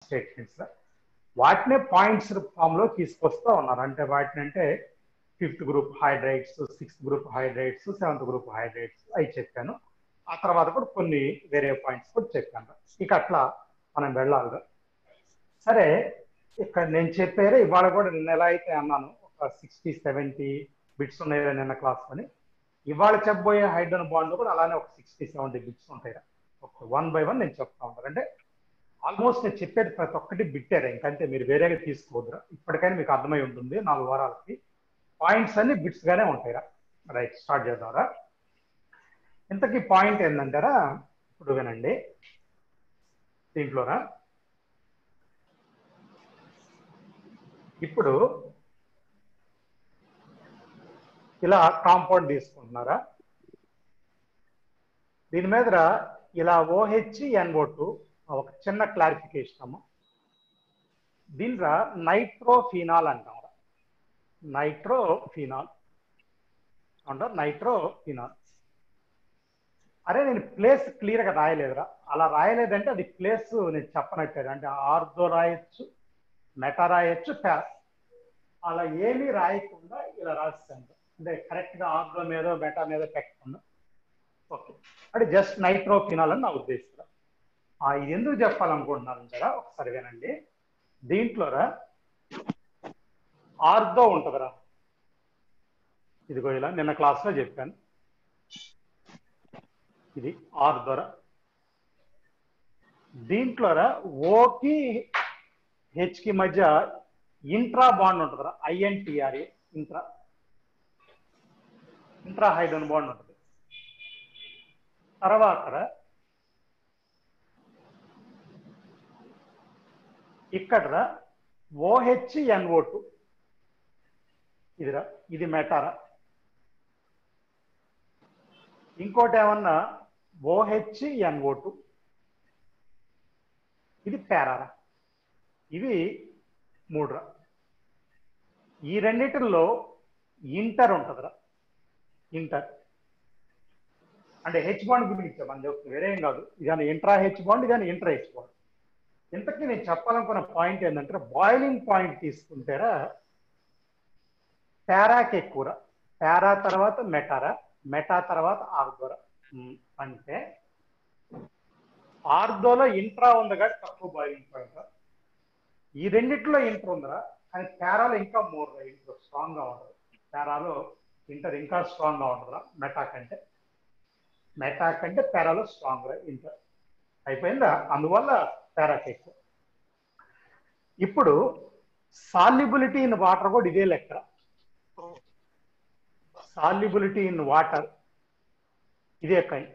Statements వాటినే points form లో తీసుకొస్తూ ఉన్నారు. అంటే వాటిని అంటే 5th group hydrides, 6th group hydrides, 7th group hydrides అవి చెప్పాను. ఆ తర్వాత కూడా కొన్ని వేరే పాయింట్స్ కూడా చెప్పాను. ఇక అట్లా మనం వెళ్ళాలి. సరే, ఇక్కడ నేను చెప్పారు ఇవాళ కూడా నిన్న ఎలా అయితే అన్నాను ఒక 60-70 బిట్స్ ఉన్నాయి నిన్న క్లాస్ అని, ఇవాళ చెప్పబోయే హైడ్రోజన్ బాండ్ కూడా అలానే ఒక 60-70 బిట్స్ ఉంటాయి. ఒక 1 by 1 నేను చెప్తా ఉంటాను. అంటే ఆల్మోస్ట్ నేను చెప్పేది ప్రతి ఒక్కటి బిట్టారా, ఇంకంటే మీరు వేరేగా తీసుకోవద్దురా. ఇప్పటికైనా మీకు అర్థమై ఉంటుంది 4 వారాలకి పాయింట్స్ అన్ని బిట్స్ గానే ఉంటాయిరా. రైట్, స్టార్ట్ చేద్దాంరా. ఇంతకీ పాయింట్ ఏంటంటారా, ఇప్పుడు వినండి. దీంట్లోరా ఇప్పుడు ఇలా కాంపౌండ్ తీసుకుంటున్నారా, దీని మీద ఇలా OHNO2 ఒక చిన్న క్లారిఫికేషన్ అమ్మ. దీనిరా నైట్రోఫినాల్ అంటాం. నైట్రోఫినాల్ అంటారు, నైట్రోఫినాల్. అరే నేను ప్లేస్ క్లియర్ గా రాయలేదురా. అలా రాయలేదంటే అది ప్లేస్ నేను చెప్పనట్లేదు. అంటే ఆర్దో రాయొచ్చు, మెటా రాయొచ్చు, అలా ఏమీ రాయకుండా ఇలా రాస్తాను. అంటే కరెక్ట్ గా ఆర్దో మీద మెటా మీద పెట్టకుండా. ఓకే, అంటే జస్ట్ నైట్రోఫినాల్ అని నా ఉద్దేశం. ఇది ఎందుకు చెప్పాలనుకుంటున్నాను కదా, ఒకసారి వినండి. దీంట్లోరా ఆర్దో ఉంటుందిరా, ఇదిగో ఇలా నిన్న క్లాస్ లో చెప్పాను. ఇది ఆర్దోరా. దీంట్లోరా ఓకి హెచ్కి మధ్య ఇంట్రా బాండ్ ఉంటుందిరా, INTRA, ఇంట్రా హైడ్రోజన్ బాండ్ ఉంటుంది. తర్వాత ఇక్కడ OHNO2 ఇదిరా, ఇది మెటారా. ఇంకోటి ఏమన్నా OHNO2 ఇది పారారా. ఇవి 3రా. ఈ రెండిటిల్లో ఇంటర్ ఉంటుందిరా. ఇంటర్ అంటే హెచ్ బాండ్ గురించి మనం చెప్తుంది, వేరేం కాదు. ఇది ఇంట్రా హెచ్ బాండ్, ఇది ఇంట్రా హెచ్ బాండ్. ఇంతకీ నేను చెప్పాలనుకున్న పాయింట్ ఏంటంటే, బాయిలింగ్ పాయింట్ తీసుకుంటారా పారాకి ఎక్కువరా. పారా తర్వాత మెటారా, మెటా తర్వాత ఆర్దోరా. అంటే ఆర్దోలో ఇంట్రా ఉంది కాబట్టి తక్కువ బాయిలింగ్ పాయింట్. ఈ రెండిట్లో ఇంటర్ ఉందిరా, కానీ పారాలో ఇంకా మోర్ ఇంటర్ స్ట్రాంగ్ గా ఉంటుంది. పారాలో ఇంటర్ ఇంకా స్ట్రాంగ్ గా ఉంటుందిరా మెటా కంటే పారాలో స్ట్రాంగ్ రా ఇంటర్. అయిపోయిందా, అందువల్ల పారాకి ఎక్కువ. ఇప్పుడు సాల్యుబిలిటీ ఇన్ వాటర్ కూడా ఇదే లెక్క. సాల్యుబిలిటీ ఇన్ వాటర్ ఇదే కైండ్.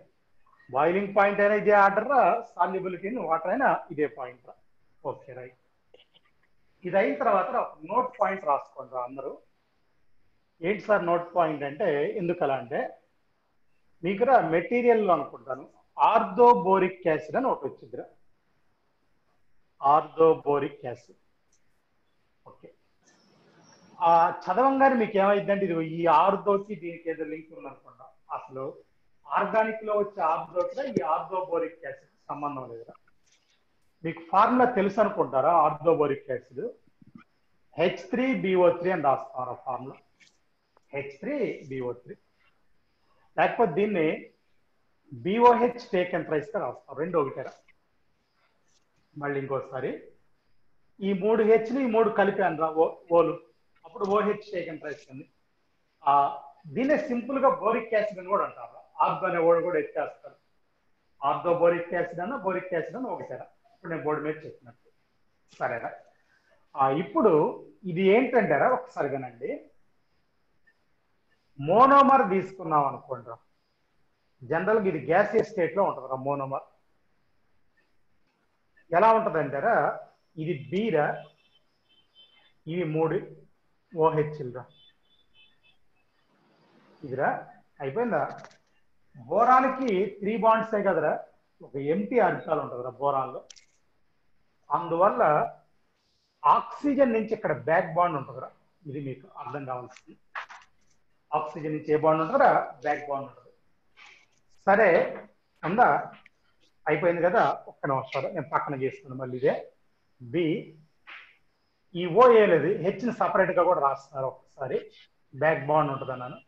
బాయిలింగ్ పాయింట్ అయినా ఇదే ఆర్డర్ రా, సాల్యుబిలిటీ ఇన్ వాటర్ అయినా ఇదే పాయింట్ రా. Okay right. ఇది అయిన తర్వాత నోట్ పాయింట్ రాసుకోండి అందరూ. ఏంటి సార్ నోట్ పాయింట్ అంటే, ఎందుకలా అంటే మీకు మెటీరియల్ అనుకుంటాను ఆర్థోబోరిక్ యాసిడ్ అని ఒకటి వచ్చిందిరా, ఆర్థోబోరిక్ యాసిడ్. ఓకే, చదవంగానే మీకు ఏమైందంటే ఇది ఈ ఆర్థోకి దీనికి ఏదో లింక్ ఉందనుకుంటా. అసలు ఆర్గానిక్ లో వచ్చే ఆర్థోకి ఈ ఆర్థోబోరిక్ యాసిడ్ సంబంధం లేదురా. మీకు ఫార్ములా తెలుసు అనుకుంటారా, ఆర్థోబోరిక్ యాసిడ్ H3BO3 అని రాస్తారా ఫార్ములా, H3BO3. లేకపోతే దీన్ని BOH టేకెన్ రైస్ గా రాస్తాం, రెండు ఒకటేరా. మళ్ళీ ఇంకోసారి ఈ 3 హెచ్ని ఈ 3 కలిపాను రా ఓలు, అప్పుడు OH టేకెన్ రైస్ అండి. దీన్నే సింపుల్ గా బోరిక్ యాసిడ్ అని కూడా అంటారు. ఆర్దో అనే ఓడు కూడా ఎత్తేస్తారు. ఆర్థో బోరిక్ యాసిడ్ అన్న బోరిక్ యాసిడ్ అని ఒకటేరా. ఇప్పుడు నేను బోర్డు మీద చెప్పినట్టు సరేనా. ఇప్పుడు ఇది ఏంటంటారా, ఒకసారి వినండి. మోనోమర్ తీసుకున్నాం అనుకోండి, జనరల్గా ఇది గ్యాసియస్ స్టేట్ లో ఉంటుంది మోనోమర్. ఎలా ఉంటుంది అంటారా, ఇది బీరా, ఇవి 3 OHల్రా, ఇదిరా. అయిపోయిందా. బోరానికి 3 బాండ్స్ కదరా, ఒక ఎంటీ ఆర్బిటాల్ ఉంటుందిరా బోరాన్లో. అందువల్ల ఆక్సిజన్ నుంచి ఇక్కడ బ్యాక్ బాండ్ ఉంటుందిరా. ఇది మీకు అర్థం కావాల్సింది. ఆక్సిజన్ నుంచి ఏ బాండ్ ఉంటుందా, బ్యాక్ బాండ్ ఉంటుంది. సరే ఉందా, అయిపోయింది కదా. ఒక్క నిమిషం నేను పక్కన చేస్తున్నాను మళ్ళీ ఇదే. బి ఈ ఓఏ లేదు హెచ్ని సపరేట్గా కూడా రాస్తారు ఒకసారి బ్యాక్ బాండ్ ఉంటుంది అన్నాను.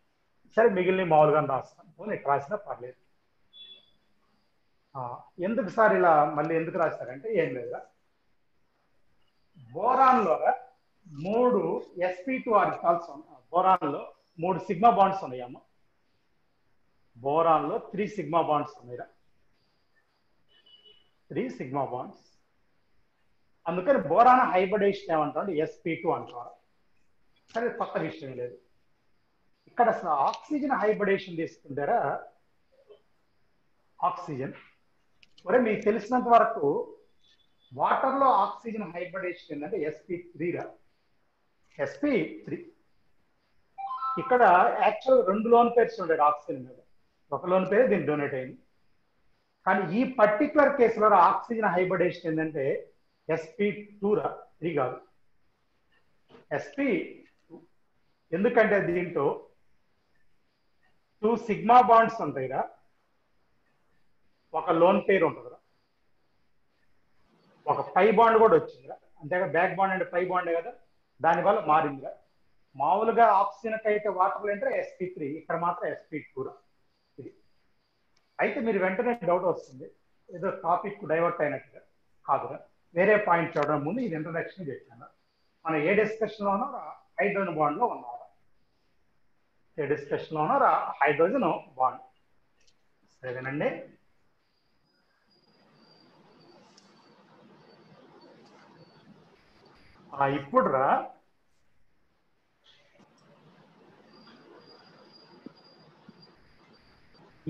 సరే మిగిలిన మామూలుగా రాస్తాను, పోనీ ఇట్లా రాసినా పర్లేదు. ఎందుకు సార్ ఇలా మళ్ళీ ఎందుకు రాస్తారంటే ఏం లేదా, బోరాన్లో 3 sp2 ఆర్బిటాల్స్ ఉన్నాయి. బోరాన్లో 3 సిగ్మా బాండ్స్ ఉన్నాయమ్మా. బోరాన్లో 3 సిగ్మా బాండ్స్ ఉన్నాయి, 3 సిగ్మా బాండ్స్. అందుకని బోరాన్ హైబ్రిడేషన్ ఏమంటారు, sp2 అంటారు. సరే కొత్త విషయం లేదు. ఇక్కడ ఆక్సిజన్ హైబ్రిడేషన్ తీసుకుంటారా, ఆక్సిజన్ ఒరే మీకు తెలిసినంత వరకు వాటర్లో ఆక్సిజన్ హైబ్రిడేషన్ ఏంటంటే sp3 sp3. ఇక్కడ యాక్చువల్ 2 లోన్ పేర్స్ ఉండేది ఆక్సిజన్ మీద, ఒక లోన్ పేరు దీన్ని డొనేట్ అయింది. కానీ ఈ పర్టికులర్ కేసులో ఆక్సిజన్ హైబ్రిడేషన్ ఏంటంటే sp2 3 కాదు, sp2. ఎందుకంటే దీంట్లో 2 సిగ్మా బాండ్స్ ఉంటాయిరా, ఒక లోన్ పేరు ఉంటుందిరా, ఒక పై బాండ్ కూడా వచ్చిందిరా. అంతేగా బ్యాక్ బాండ్ అంటే పై బాండే కదా, దానివల్ల మారిందిరా. మామూలుగా ఆక్సిజన్ అయితే వాటర్ అంటే sp3, ఇక్కడ మాత్రం sp2. ఇది అయితే మీరు వెంటనే డౌట్ వస్తుంది, ఏదో టాపిక్ డైవర్ట్ అయినట్టుగా. కాదురా, వేరే పాయింట్ చూడడం ముందు ఇది ఇంట్రడక్షన్ చెప్పాను. మనం ఏ డిస్కషన్లో ఉన్నారా, హైడ్రోజన్ బాండ్లో ఉన్నారా, ఏ డిస్కషన్లో ఉన్నారా హైడ్రోజన్ బాండ్. సరేనండి. ఇప్పుడు రా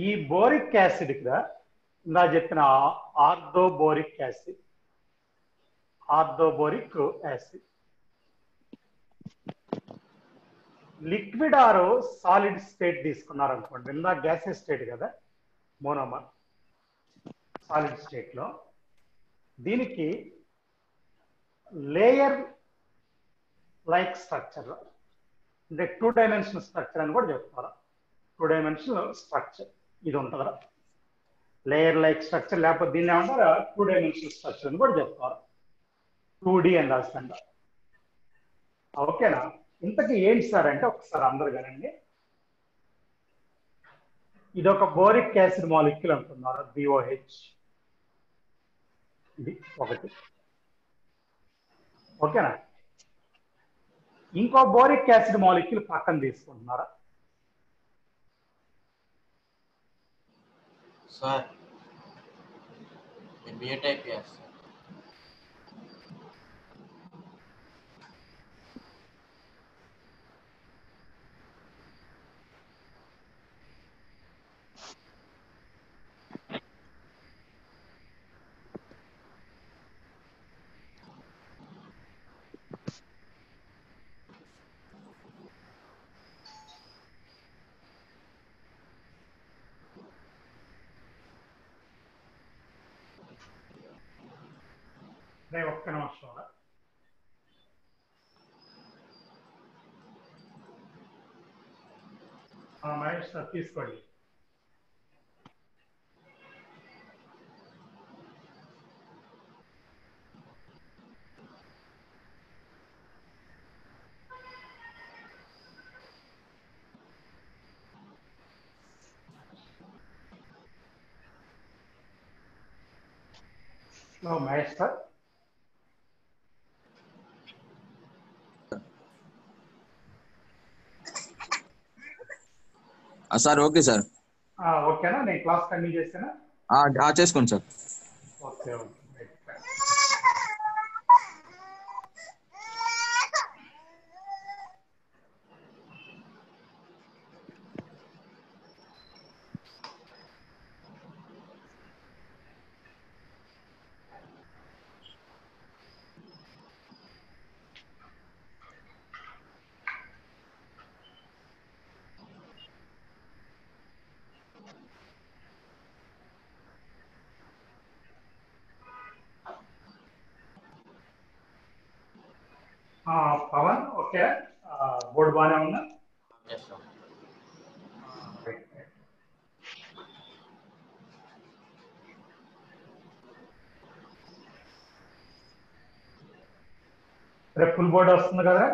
ఈ బోరిక్ యాసిడ్ రా ఇందా చెప్పిన orthoboric acid, orthoboric acid liquid or solid state తీసుకున్నారు అనుకోండి. ఇందా గ్యాసెస్ స్టేట్ కదా మోనోమర్, సాలిడ్ స్టేట్ లో దీనికి లేయర్ లైక్ స్ట్రక్చర్ అంటే 2 డైమెన్షనల్ స్ట్రక్చర్ అని కూడా చెప్తారు. 2 డైమెన్షనల్ స్ట్రక్చర్ ఇది ఉంటుందా, లేయర్ లైక్ స్ట్రక్చర్, లేకపోతే దీన్ని ఏమంటారు 2 డైమెన్షనల్ స్ట్రక్చర్ అని కూడా చెప్తారు. 2D అని రాస్తుంట. ఓకేనా. ఇంతకీ ఏంటి సార్ అంటే ఒకసారి అందరు కానండి, ఇది ఒక బోరిక్ యాసిడ్ మాలిక్యూల్ అంటున్నారు, BOH. ఇది ఒకటి. ఓకేనా. ఇంకో బోరిక్ యాసిడ్ మాలిక్యూల్ పక్కన తీసుకుంటున్నారా సార్? బిఏ టైప్ చేస్తా. ఒక్క నిమిషం. మహేష్ సార్ తీసుకోండి. Mahesh sir. Sir okay sir. ఓకేనా, నేను క్లాస్ కంటిన్యూ చేసానా? చేసుకోండి sir. Okay okay. Pavan okay, board బాగానే ఉందా? రేపు ఫుల్ బాడీ వస్తుంది కదా?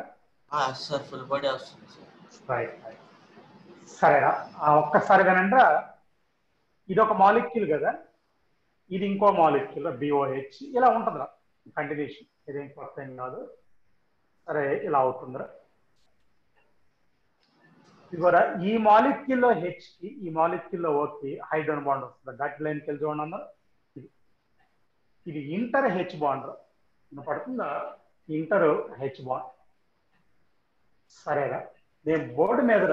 సార్ ఫుల్ బాడీ వస్తుంది సార్. Right right. సరేనా, ఒక్కసారి వినండి. ఇది ఒక మాలిక్యూల్ కదా, ఇది ఇంకో మాలిక్యూల్ BOH, ఇలా ఉంటుందిరా కంటిన్యూషన్, ఇదేం కొత్త ఏం కాదు. సరే, ఇలా అవుతుందిరా. ఇదిగోరా, ఈ మాలిక్యూల్లో H కి ఈ మాలిక్యూల్లో O కి హైడ్రోజన్ బాండ్ వస్తుంది. డట్ లైన్కి వెళ్ళి చూడండి అన్నారు. ఇది ఇంటర్ H బాండ్ పడుతుందా, ఇంటర్ H బాండ్. సరేరా, నేను బోర్డు మీద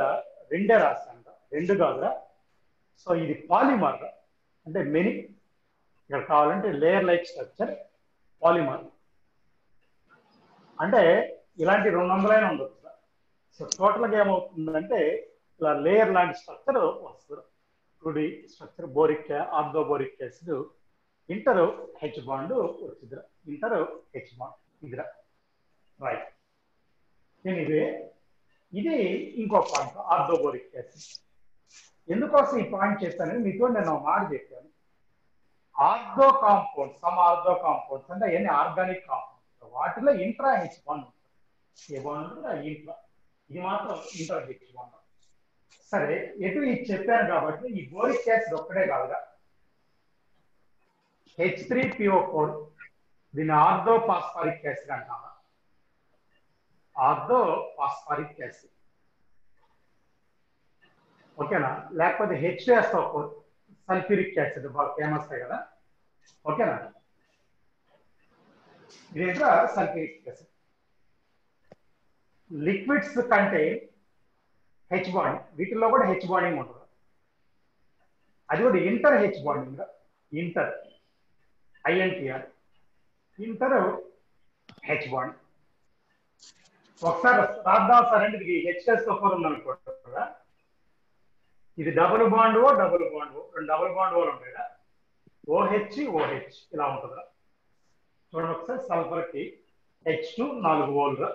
రెండే రాశాను, రెండు కాదురా. సో ఇది పాలిమర్ అంటే మెనీ, ఇక్కడ కావాలంటే లేయర్ లైక్ స్ట్రక్చర్ పాలిమర్ అంటే ఇలాంటి 200 ఉండొచ్చు. సో టోటల్గా ఏమవుతుందంటే ఇలా లేయర్ లాంటి స్ట్రక్చర్ వస్తుంది. 2D structure, boric ortho boric acid inter H bond వచ్చిందిరా, ఇంటర్ H బాండ్ ఇదిరా. రైట్. నేను ఇది ఇంకో పాయింట్ ఆర్థో బోరిక్ యాసిడ్. ఎందుకోసం ఈ పాయింట్ చెప్పాను మీతో, నేను మాట చెప్పాను. Ortho compounds, some ortho compounds అంటే ఎన్ని ఆర్గానిక్ కాంపౌండ్స్, వాటిలో ఇంట్రా H బాండ్ ఉంటుంది. ఏ బాండ్ ఉంటుంది? ఇంట్రా. ఇది మాత్రం ఇంటర్ H బాండ్. సరే, ఎటు ఇది చెప్పాను కాబట్టి ఈ బోరిక్ యాసిడ్ ఒక్కడే కాదుగా, H3PO4 దీన్ని ఆర్థో ఫాస్ఫారిక్ యాసిడ్ అంటామా? ఆర్థో ఫాస్ఫారిక్ యాసిడ్, ఓకేనా? లేకపోతే H2SO4 సల్ఫ్యూరిక్ యాసిడ్, బాగా ఫేమస్ కదా, ఓకేనా? ఇదేంటో సల్ఫ్యూరిక్ యాసిడ్. లిక్విడ్స్ కంటే H బాండింగ్, వీటిల్లో కూడా H బాండింగ్ ఉంటుంది. అది కూడా inter H bonding, inter INTR, inter H bond. ఒకసారి రాద్దాం సార్ అంటే ఇది H2SO4 ఉందనుకుంటా, ఇది డబుల్ బాండ్ ఓ, రెండు డబుల్ బాండ్ ఓలు ఉంటాయి కదా, OH ఇలా ఉంటుందా. చూడండి ఒకసారి, సల్ఫర్ కి H2 4 ఓలు,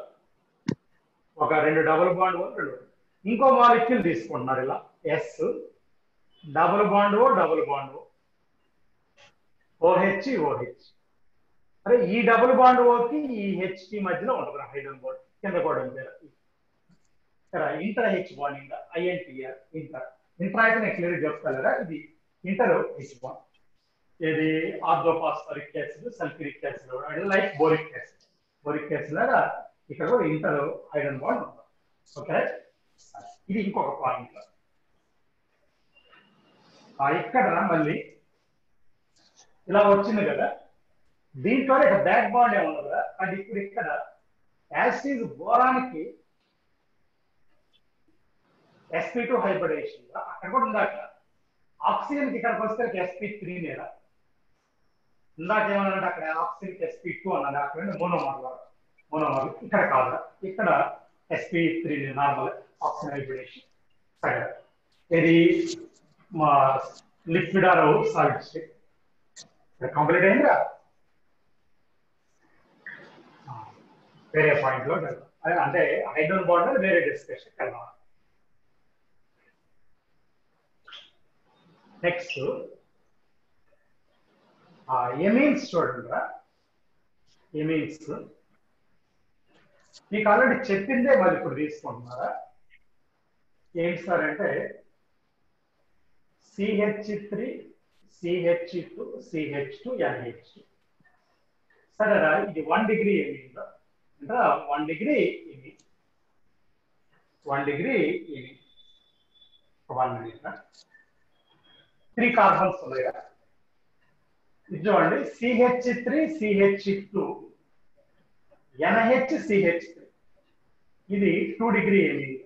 ఒక రెండు డబుల్ బాండ్ ఓ, రెండు. ఇంకో మాలిక్యూల్ తీసుకుంటున్నారు ఇలా, S double bond O, OH. అరే, ఈ డబుల్ బాండ్ ఓకి ఈ H కి మధ్యలో ఉంటుంది హైడ్రోజన్ బాండ్, కింద కూడా ఉంది. Inter H bonding INTR, inter అయితే నేను క్లియర్ చెప్తాను. ఇది ఇంటర్ H బాండ్. ఇది ortho phosphoric acid, sulphuric acid like boric acid లాగా ఇక్కడ కూడా ఇంటర్ హైడ్రోజన్ బాండ్ ఉంటుంది. ఓకే, ఇది ఇంకొక పాయింట్. ఇక్కడ మళ్ళీ ఇలా వచ్చింది కదా, దీంట్లో ఇక బ్యాక్ బాండ్ ఏమన్నా కదా, అది ఇప్పుడు ఇక్కడ యాసిడ్ బోరానికి sp2 హైబ్రిడేషన్, అక్కడ కూడా ఉందాక ఆక్సిజన్ కి ఇక్కడికి వస్తే sp3 నేరా. ఇందాక ఏమన్నా అక్కడ ఆక్సిజన్ కి sp2 అన్నది, అక్కడ మోనోమర్ ఇక్కడ కాదు, ఇక్కడ sp3 నార్మల్ ఆక్సిజన్ హైబ్రిడేషన్. సరే, ఇది మా liquid or solid state complete అయిందిరా. వేరే పాయింట్ లో అంటే హైడ్రోజన్ బాండ్ వేరే డిస్కషన్ వెళ్దాం. నెక్స్ట్ ఎమీన్స్ చూడండి. ఎమీన్స్ మీకు ఆల్రెడీ చెప్పిందే మరి ఇప్పుడు తీసుకుంటున్నారా? ఏంటి సార్ అంటే CH3 CH2 CH2 NH2. సరేరా, ఇది 1 డిగ్రీ ఎమీన్ అంటే 1 degree amine, 1 degree amine. 1 minute. 3 carbons ఉన్నాయి కదా, ఇది చూడండి, CH3 CH2 NH CH3, ఇది 2 డిగ్రీ ఎమీన్,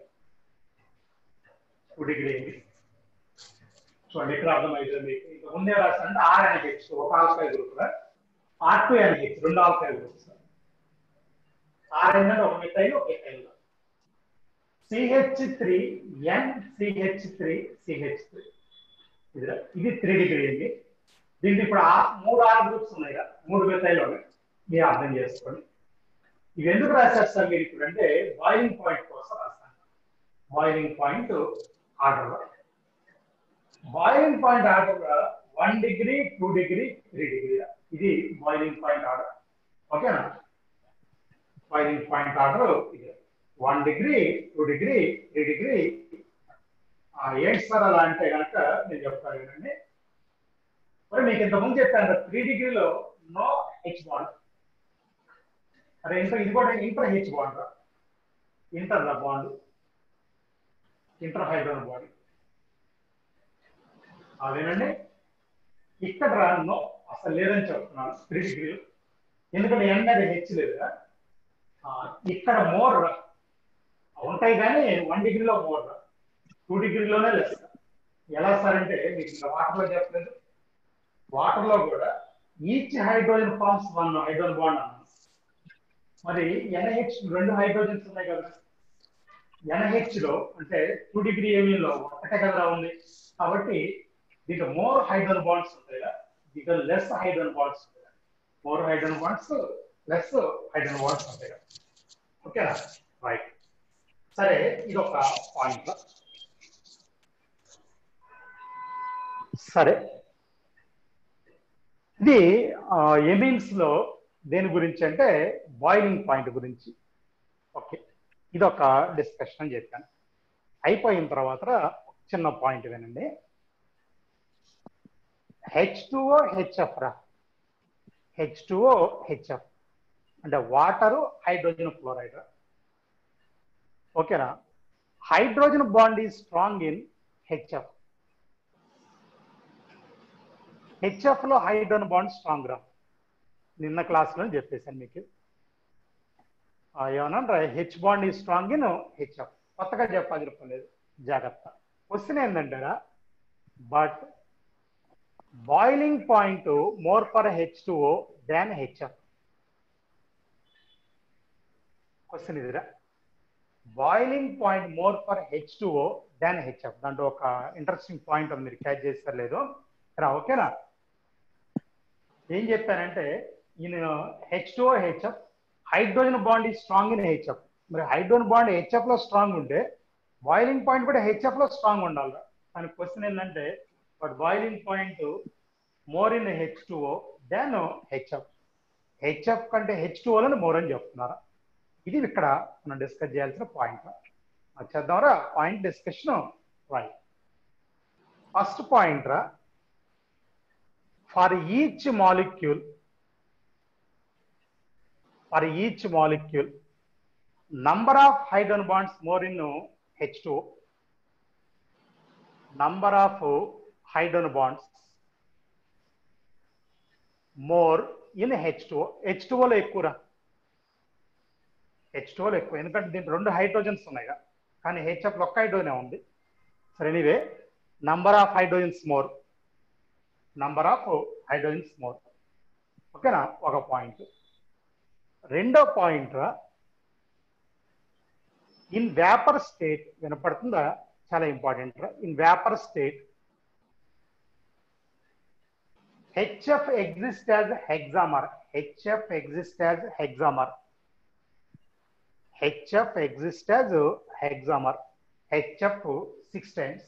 2 డిగ్రీ ఎమీన్. చూడండి, ఇక్కడ అర్థమైంది మీకు. ఇంకా ముందే రాస్తానంటే RNH ఒక ఆల్కైల్ గ్రూప్, R2NH రెండు ఆల్కైల్ గ్రూప్స్, RN ఒక మిథైల్ ఒక ethyl, CH3 N CH3 CH3 ఇది 3 డిగ్రీ అండి. దీనికి ఇప్పుడు 3 R గ్రూప్స్ ఉన్నాయి కదా, 3 మిథైల్ ఉన్నాయి, మీరు అర్థం చేసుకోండి. ఇవి ఎందుకు రాశారు సార్ మీరు ఇప్పుడు అంటే బాయిలింగ్ పాయింట్ కోసం రాస్తాను. Boiling point order, boiling point order 1 degree 2 degree 3 degree, ఇది బాయిలింగ్ పాయింట్ ఆర్డర్. ఓకేనా? Boiling boiling point order 1 degree 2 degree 3 degree. ఏంటి సార్ అలా అంటే కనుక నేను చెప్తాను కదండి. మరి మీకు ఇంతకుముందు చెప్పాను 3 డిగ్రీలో నో హెచ్ బాండ్. అరే ఇది కూడా inter H bond, inter bond, inter hydrogen bond. అదేనండి. ఇక్కడ నో అసలు లేదని చెప్తున్నాను 3 డిగ్రీలు, ఎందుకంటే ఎన్ మీద హెచ్ లేదు. ఇక్కడ మోర్ ఉంటాయి కానీ 1 డిగ్రీలో మోర్, 2 డిగ్రీలోనే లేదు. ఎలా సార్ అంటే మీకు ఇంకా వాటర్లో చెప్పలేదు. వాటర్లో కూడా each hydrogen forms 1 hydrogen bond అన్నాను. మరి NH 2 హైడ్రోజన్స్ ఉన్నాయి కదా, NH లో అంటే 2 డిగ్రీ ఏమీలో ఒకటే కదా ఉంది. కాబట్టి దీంట్లో మోర్ హైడ్రోజన్ బాండ్స్ ఉంటాయి కదా, దీంట్లో లెస్ హైడ్రోజన్ బాండ్స్ ఉంటాయి. More hydrogen bonds less hydrogen bonds ఉంటాయి కదా. ఓకేనా? రైట్. సరే, ఇది ఒక పాయింట్. సరే, ఇది ఎమిన్స్ లో దేని గురించి అంటే బాయిలింగ్ పాయింట్ గురించి. ఓకే, ఇది ఒక డిస్కషన్ చెప్పాను. అయిపోయిన తర్వాత చిన్న పాయింట్ వినండి. H2O HF రా, H2O HF అంటే వాటరు హైడ్రోజన్ ఫ్లోరైడ్. ఓకేనా? Hydrogen bond is strong in HF. HF లో హైడ్రోజన్ బాండ్ స్ట్రాంగ్ రా, నిన్న క్లాస్లో చెప్పేశాను మీకు. ఏమన్నా H bond is strong in HF, కొత్తగా చెప్పాల్సిన పని లేదు, జాగ్రత్త. క్వశ్చన్ ఏంటంటారా, but boiling point more for H2O than HF. Question ఇదిరా, boiling point more for H2O than HF. దాంట్లో ఒక ఇంట్రెస్టింగ్ పాయింట్ మీరు క్యాచ్ చేస్తారు లేదు రా. ఓకేనా? ఏం చెప్పానంటే నేను H2O HF hydrogen bond is strong in HF. మరి హైడ్రోజన్ బాండ్ HF లో స్ట్రాంగ్ ఉంటే బాయిలింగ్ పాయింట్ కూడా HF లో స్ట్రాంగ్ ఉండాలి. కానీ క్వశ్చన్ ఏంటంటే but boiling point more in H2O than HF. HF కంటే H2Oలను మోర్ అని చెప్తున్నారా. ఇది ఇక్కడ మనం డిస్కస్ చేయాల్సిన పాయింట్. చేద్దాంరా point discussion. Right. First point రా, for each molecule number of hydrogen bonds more in H2O, number of hydrogen bonds more in H2O. H2O లో ఎక్కువరా, H2O లో ఎక్కువ, ఎందుకంటే దీంట్లో 2 హైడ్రోజన్స్ ఉన్నాయి కానీ HF లో ఒక్క హైడ్రోజనే ఉంది. సరే, anyway number of hydrogens more, number of hydrogens more. ఓకేనా? ఒక పాయింట్. రెండో పాయింట్, ఇన్ వేపర్ స్టేట్, వినపడుతుందా? చాలా important. In vapour state HF exists as hexamer. HF exists as hexamer. HF exists as hexamer. HF 6 times.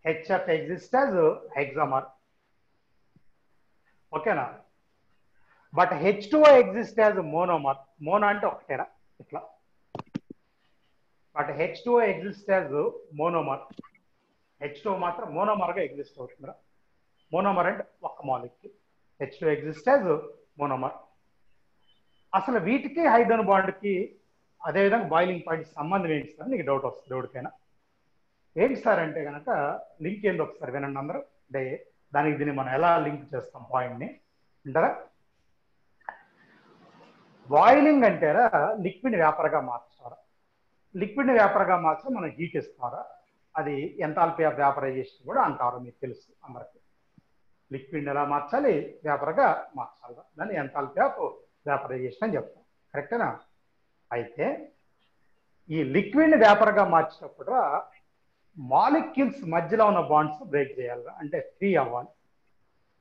HF exists as hexamer. ఓకేనా? But H2O exists as monomer. Mono అంటే ఒకటేరా ఇట్లా. But H2O exists as monomer. H2O మాత్రం monomer గా exist అవుతుందిరా. Monomer అంటే ఒక్క molecule. H2O exists as monomer. అసలు వీటికి హైడ్రోజన్ బాండ్కి అదేవిధంగా బాయిలింగ్ పాయింట్ సంబంధం ఏంటి సార్ నీకు డౌట్ వస్తుంది ఎవరికైనా. ఏంటి సార్ అంటే కనుక లింక్ ఏంటి ఒకసారి వినండి అందరూ. అంటే దానికి దీన్ని మనం ఎలా లింక్ చేస్తాం పాయింట్ని అంటారా. బాయిలింగ్ అంటేరా లిక్విడ్ వేపర్గా మార్చారా. లిక్విడ్ వేపర్గా మార్చి మనం హీట్ ఇస్తారా. అది ఎంథాల్పీ ఆఫ్ వేపరైజేషన్ కూడా అంటారు, మీకు తెలుసు అందరికి. లిక్విడ్ ఎలా మార్చాలి, వేపర్గా మార్చాలి, దాన్ని ఎంథాల్పీ ఆఫ్ వేపరైజేషన్ అని చెప్తాం. కరెక్టేనా? అయితే ఈ లిక్విడ్ వేపర్గా మార్చేటప్పుడు మాలిక్యూల్స్ మధ్యలో ఉన్న బాండ్స్ బ్రేక్ చేయాలి, అంటే ఫ్రీ అవ్వాలి.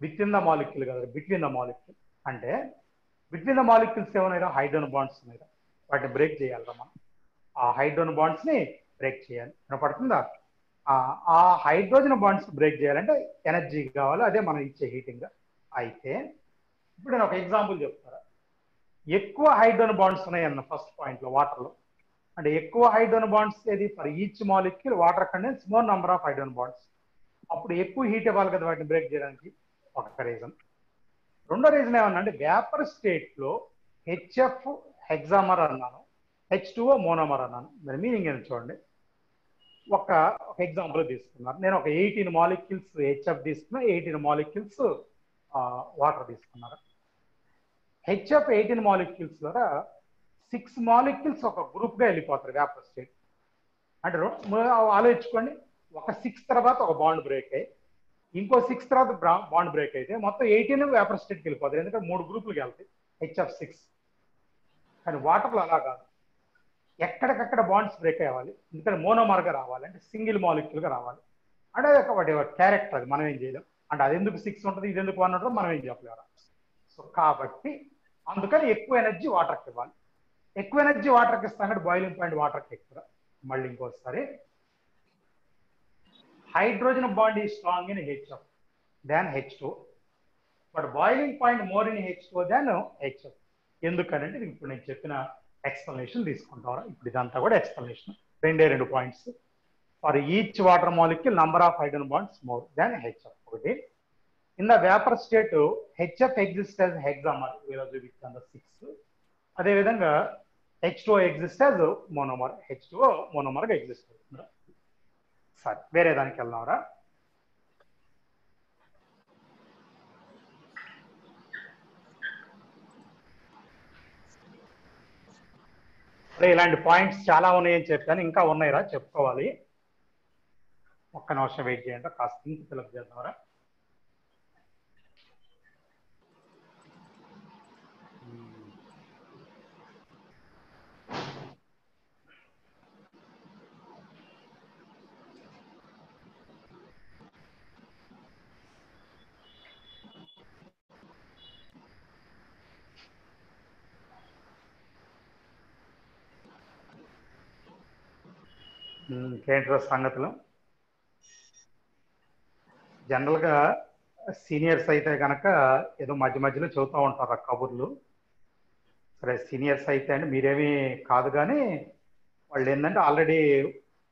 విత్ ఇన్ ద మాలిక్యూల్ కదా, బిట్వీన్ ద మాలిక్యూల్. అంటే బిట్వీన్ ద మాలిక్యూల్స్ ఏమైనా హైడ్రోజన్ బాండ్స్ ఉన్నాయి, వాటిని బ్రేక్ చేయాలి మనం. ఆ హైడ్రోజన్ బాండ్స్ ని బ్రేక్ చేయాలి. వినపడుతుందా? ఆ హైడ్రోజన్ బాండ్స్ బ్రేక్ చేయాలంటే ఎనర్జీ కావాలి, అదే మనం ఇచ్చే హీటింగ్. అయితే ఇప్పుడు నేను ఒక ఎగ్జాంపుల్ చెప్తారా. ఎక్కువ హైడ్రోజన్ బాండ్స్ ఉన్నాయన్న ఫస్ట్ పాయింట్ లో వాటర్ లో. అంటే ఎక్కువ హైడ్రోజన్ బాండ్స్ ఏది for each molecule water contains more number of hydrogen bonds. అప్పుడు ఎక్కువ హీట్ ఇవ్వాలి కదా వాటిని బ్రేక్ చేయడానికి, ఒక రీజన్. రెండో రీజన్ ఏమన్నా అంటే వేపర్ స్టేట్ లో హెచ్ఎఫ్ హెగ్జామర్ అన్నాను, H2O మోనోమర్ అన్నాను. మరి మీనింగ్ ఏంటి చూడండి. ఒక ఎగ్జాంపుల్ తీసుకున్నారు. నేను ఒక 18 మాలిక్యూల్స్ హెచ్ఎఫ్ తీసుకున్నా, 18 మాలిక్యూల్స్ వాటర్ తీసుకున్నారు. హెచ్ఎఫ్ 18 మాలిక్యూల్స్ ద్వారా 6 మాలిక్యూల్స్ ఒక గ్రూప్ గా వెళ్ళిపోతారు వేపర్ స్టేట్. అంటే ఆలోచించుకోండి, ఒక 6 తర్వాత ఒక బాండ్ బ్రేక్ అయ్యి ఇంకో 6 తర్వాత బాండ్ బ్రేక్ అయితే మొత్తం 18 వేపర్ స్టేట్కి వెళ్ళిపోతారు. ఎందుకంటే 3 గ్రూపులకి వెళ్తాయి HF6. కానీ వాటర్లో అలా కాదు, ఎక్కడికక్కడ బాండ్స్ బ్రేక్ అవ్వాలి. ఎందుకంటే మోనోమర్ గా రావాలి, అంటే సింగిల్ మాలిక్యూల్ గా రావాలి. అంటే వాటి క్యారెక్టర్, అది మనం ఏం చేయలేం. అంటే అది ఎందుకు 6 ఉంటుంది, ఇది ఎందుకు 1 ఉంటుంది, మనం ఏం చెప్పలేము. సో కాబట్టి అందుకని ఎక్కువ ఎనర్జీ వాటర్కి ఇవ్వాలి. ఎక్కువ ఎనర్జీ వాటర్కి ఇస్తాం అంటే బాయిలింగ్ పాయింట్ వాటర్కి ఎక్కువ. మళ్ళీ ఇంకోసారి, hydrogen bond is strong in HF than H2, but boiling point more in H2 than HF. ఎందుకంటే ఇప్పుడు నేను చెప్పిన ఎక్స్ప్లెనేషన్ తీసుకుంటారా. ఇప్పుడు ఇదంతా కూడా explanation, 2 points. For each water molecule number of hydrogen bonds more than HF ఒకటి. In the vapour state HF exist as hexamer, చూపించాను 6. అదేవిధంగా H2O exist as monomer, H2O మోనోమర్గా ఎగ్జిస్ట్ అవుతుంది. సరే, వేరే దానికి వెళ్దాంరా. ఇలాంటి పాయింట్స్ చాలా ఉన్నాయని చెప్పాను, ఇంకా ఉన్నాయిరా, చెప్పుకోవాలి. ఒక్క నిమిషం వెయిట్ చేయండి, కాస్త థింక్ ఫిలప్ చేద్దాంరా. ఇంకేంటో సంగతులు. జనరల్గా సీనియర్స్ అయితే కనుక ఏదో మధ్య మధ్యలో చెబుతూ ఉంటారు ఆ కబుర్లు. సరే, సీనియర్స్ అయితే అండి మీరేమీ కాదు, కానీ వాళ్ళు ఏంటంటే ఆల్రెడీ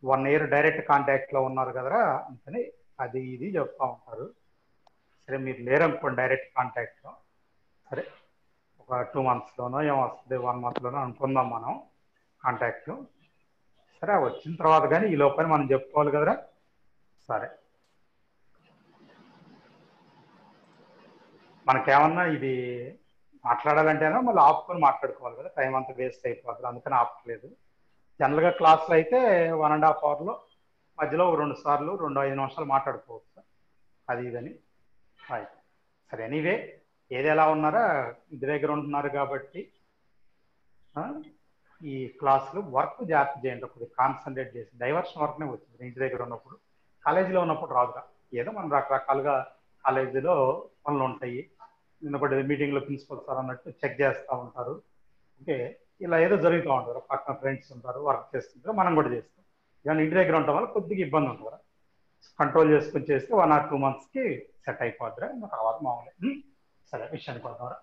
1 year డైరెక్ట్ కాంటాక్ట్లో ఉన్నారు కదరా, అందుకని అది ఇది చెప్తూ ఉంటారు. సరే, మీరు లేరనుకోండి డైరెక్ట్ కాంటాక్ట్లో, సరే ఒక 2 monthsలోనో ఏమొస్తుంది, 1 monthలోనో అనుకుందాం మనం కాంటాక్ట్. సరే, వచ్చిన తర్వాత కానీ ఈ లోపల మనం చెప్పుకోవాలి కదరా. సరే, మనకేమన్నా ఇది మాట్లాడాలంటేనో మళ్ళీ ఆపుకొని మాట్లాడుకోవాలి కదా, టైం అంతా వేస్ట్ అయిపోతుంది, అందుకని ఆపట్లేదు. జనరల్గా క్లాస్లో అయితే 1.5 hourలో మధ్యలో 2 సార్లు 2-5 నిమిషాలు మాట్లాడుకోవచ్చు, అది ఇదని. సరే, ఎనీవే ఏది ఎలా ఉన్నారా, ఇంటి దగ్గర ఉంటున్నారు కాబట్టి ఈ క్లాసులు వర్క్ జాగ్రత్త చేయండి, కొద్దిగా కాన్సన్ట్రేట్ చేసి. డైవర్షన్ వర్క్నే వచ్చింది ఇంటి దగ్గర ఉన్నప్పుడు, కాలేజీలో ఉన్నప్పుడు రాదుగా. ఏదో మనం రకరకాలుగా కాలేజీలో పనులు ఉంటాయి, నిన్నపడి మీటింగ్లో ప్రిన్సిపల్ సార్ అన్నట్టు చెక్ చేస్తూ ఉంటారు. ఓకే, ఇలా ఏదో జరుగుతూ ఉంటారు, పక్కన ఫ్రెండ్స్ ఉంటారు, వర్క్ చేస్తుంటారు, మనం కూడా చేస్తాం. కానీ ఇంటి దగ్గర ఉండటం వల్ల కొద్దిగా ఇబ్బంది ఉంటుంది, కంట్రోల్ చేసుకుని చేస్తే 1 or 2 monthsకి సెట్ అయిపోద్దిరా, ఇంకా తర్వాత మామూలు. సరే, విషయానికి వద్దాంరా.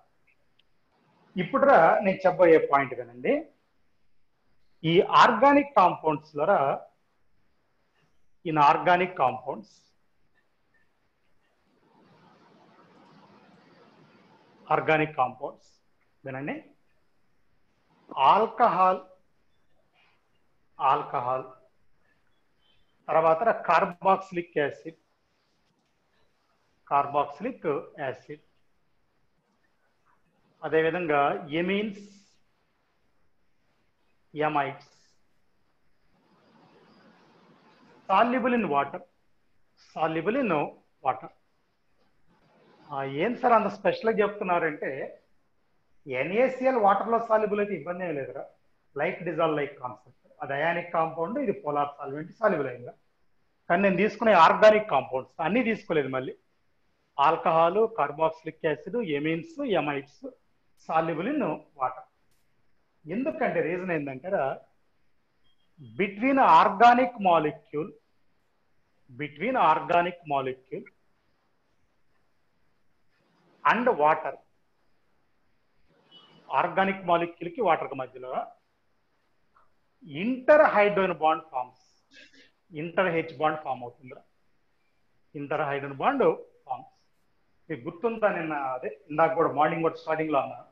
ఇప్పుడురా నేను చెప్పబోయే పాయింట్ వినండి. ఈ ఆర్గానిక్ కాంపౌండ్స్ ద్వారా, ఇన్ ఆర్గానిక్ కాంపౌండ్స్ వినండి, ఆల్కహాల్ తర్వాత కార్బాక్సిలిక్ యాసిడ్, అదేవిధంగా ఎమైడ్స్ సాల్యుబుల్ ఇన్ వాటర్. ఏం సార్ అంత స్పెషల్గా చెప్తున్నారంటే, NaCl వాటర్లో సాల్యుబుల్ అయితే ఇబ్బంది ఏం లేదురా, లైక్ డిజాల్వ్ లైక్ కాన్సెప్ట్. అది అయానిక్ కాంపౌండ్, ఇది పోలార్ సాల్వెంట్, సాల్యుబుల్ అయిందా. కానీ నేను తీసుకునే ఆర్గానిక్ కాంపౌండ్స్ అన్నీ తీసుకోలేదు, మళ్ళీ alcohol, carboxylic acid, amines, amides soluble in water. ఎందుకంటే రీజన్ ఏంటంటే, between organic molecule and water organic molecule కి వాటర్ కి మధ్యలో inter hydrogen bond forms. Inter H bond form అవుతుంది. Inter hydrogen bond forms. మీకు గుర్తుందా, నిన్న అదే ఇందాక కూడా మార్నింగ్ కూడా స్టార్టింగ్ లో అన్నాను,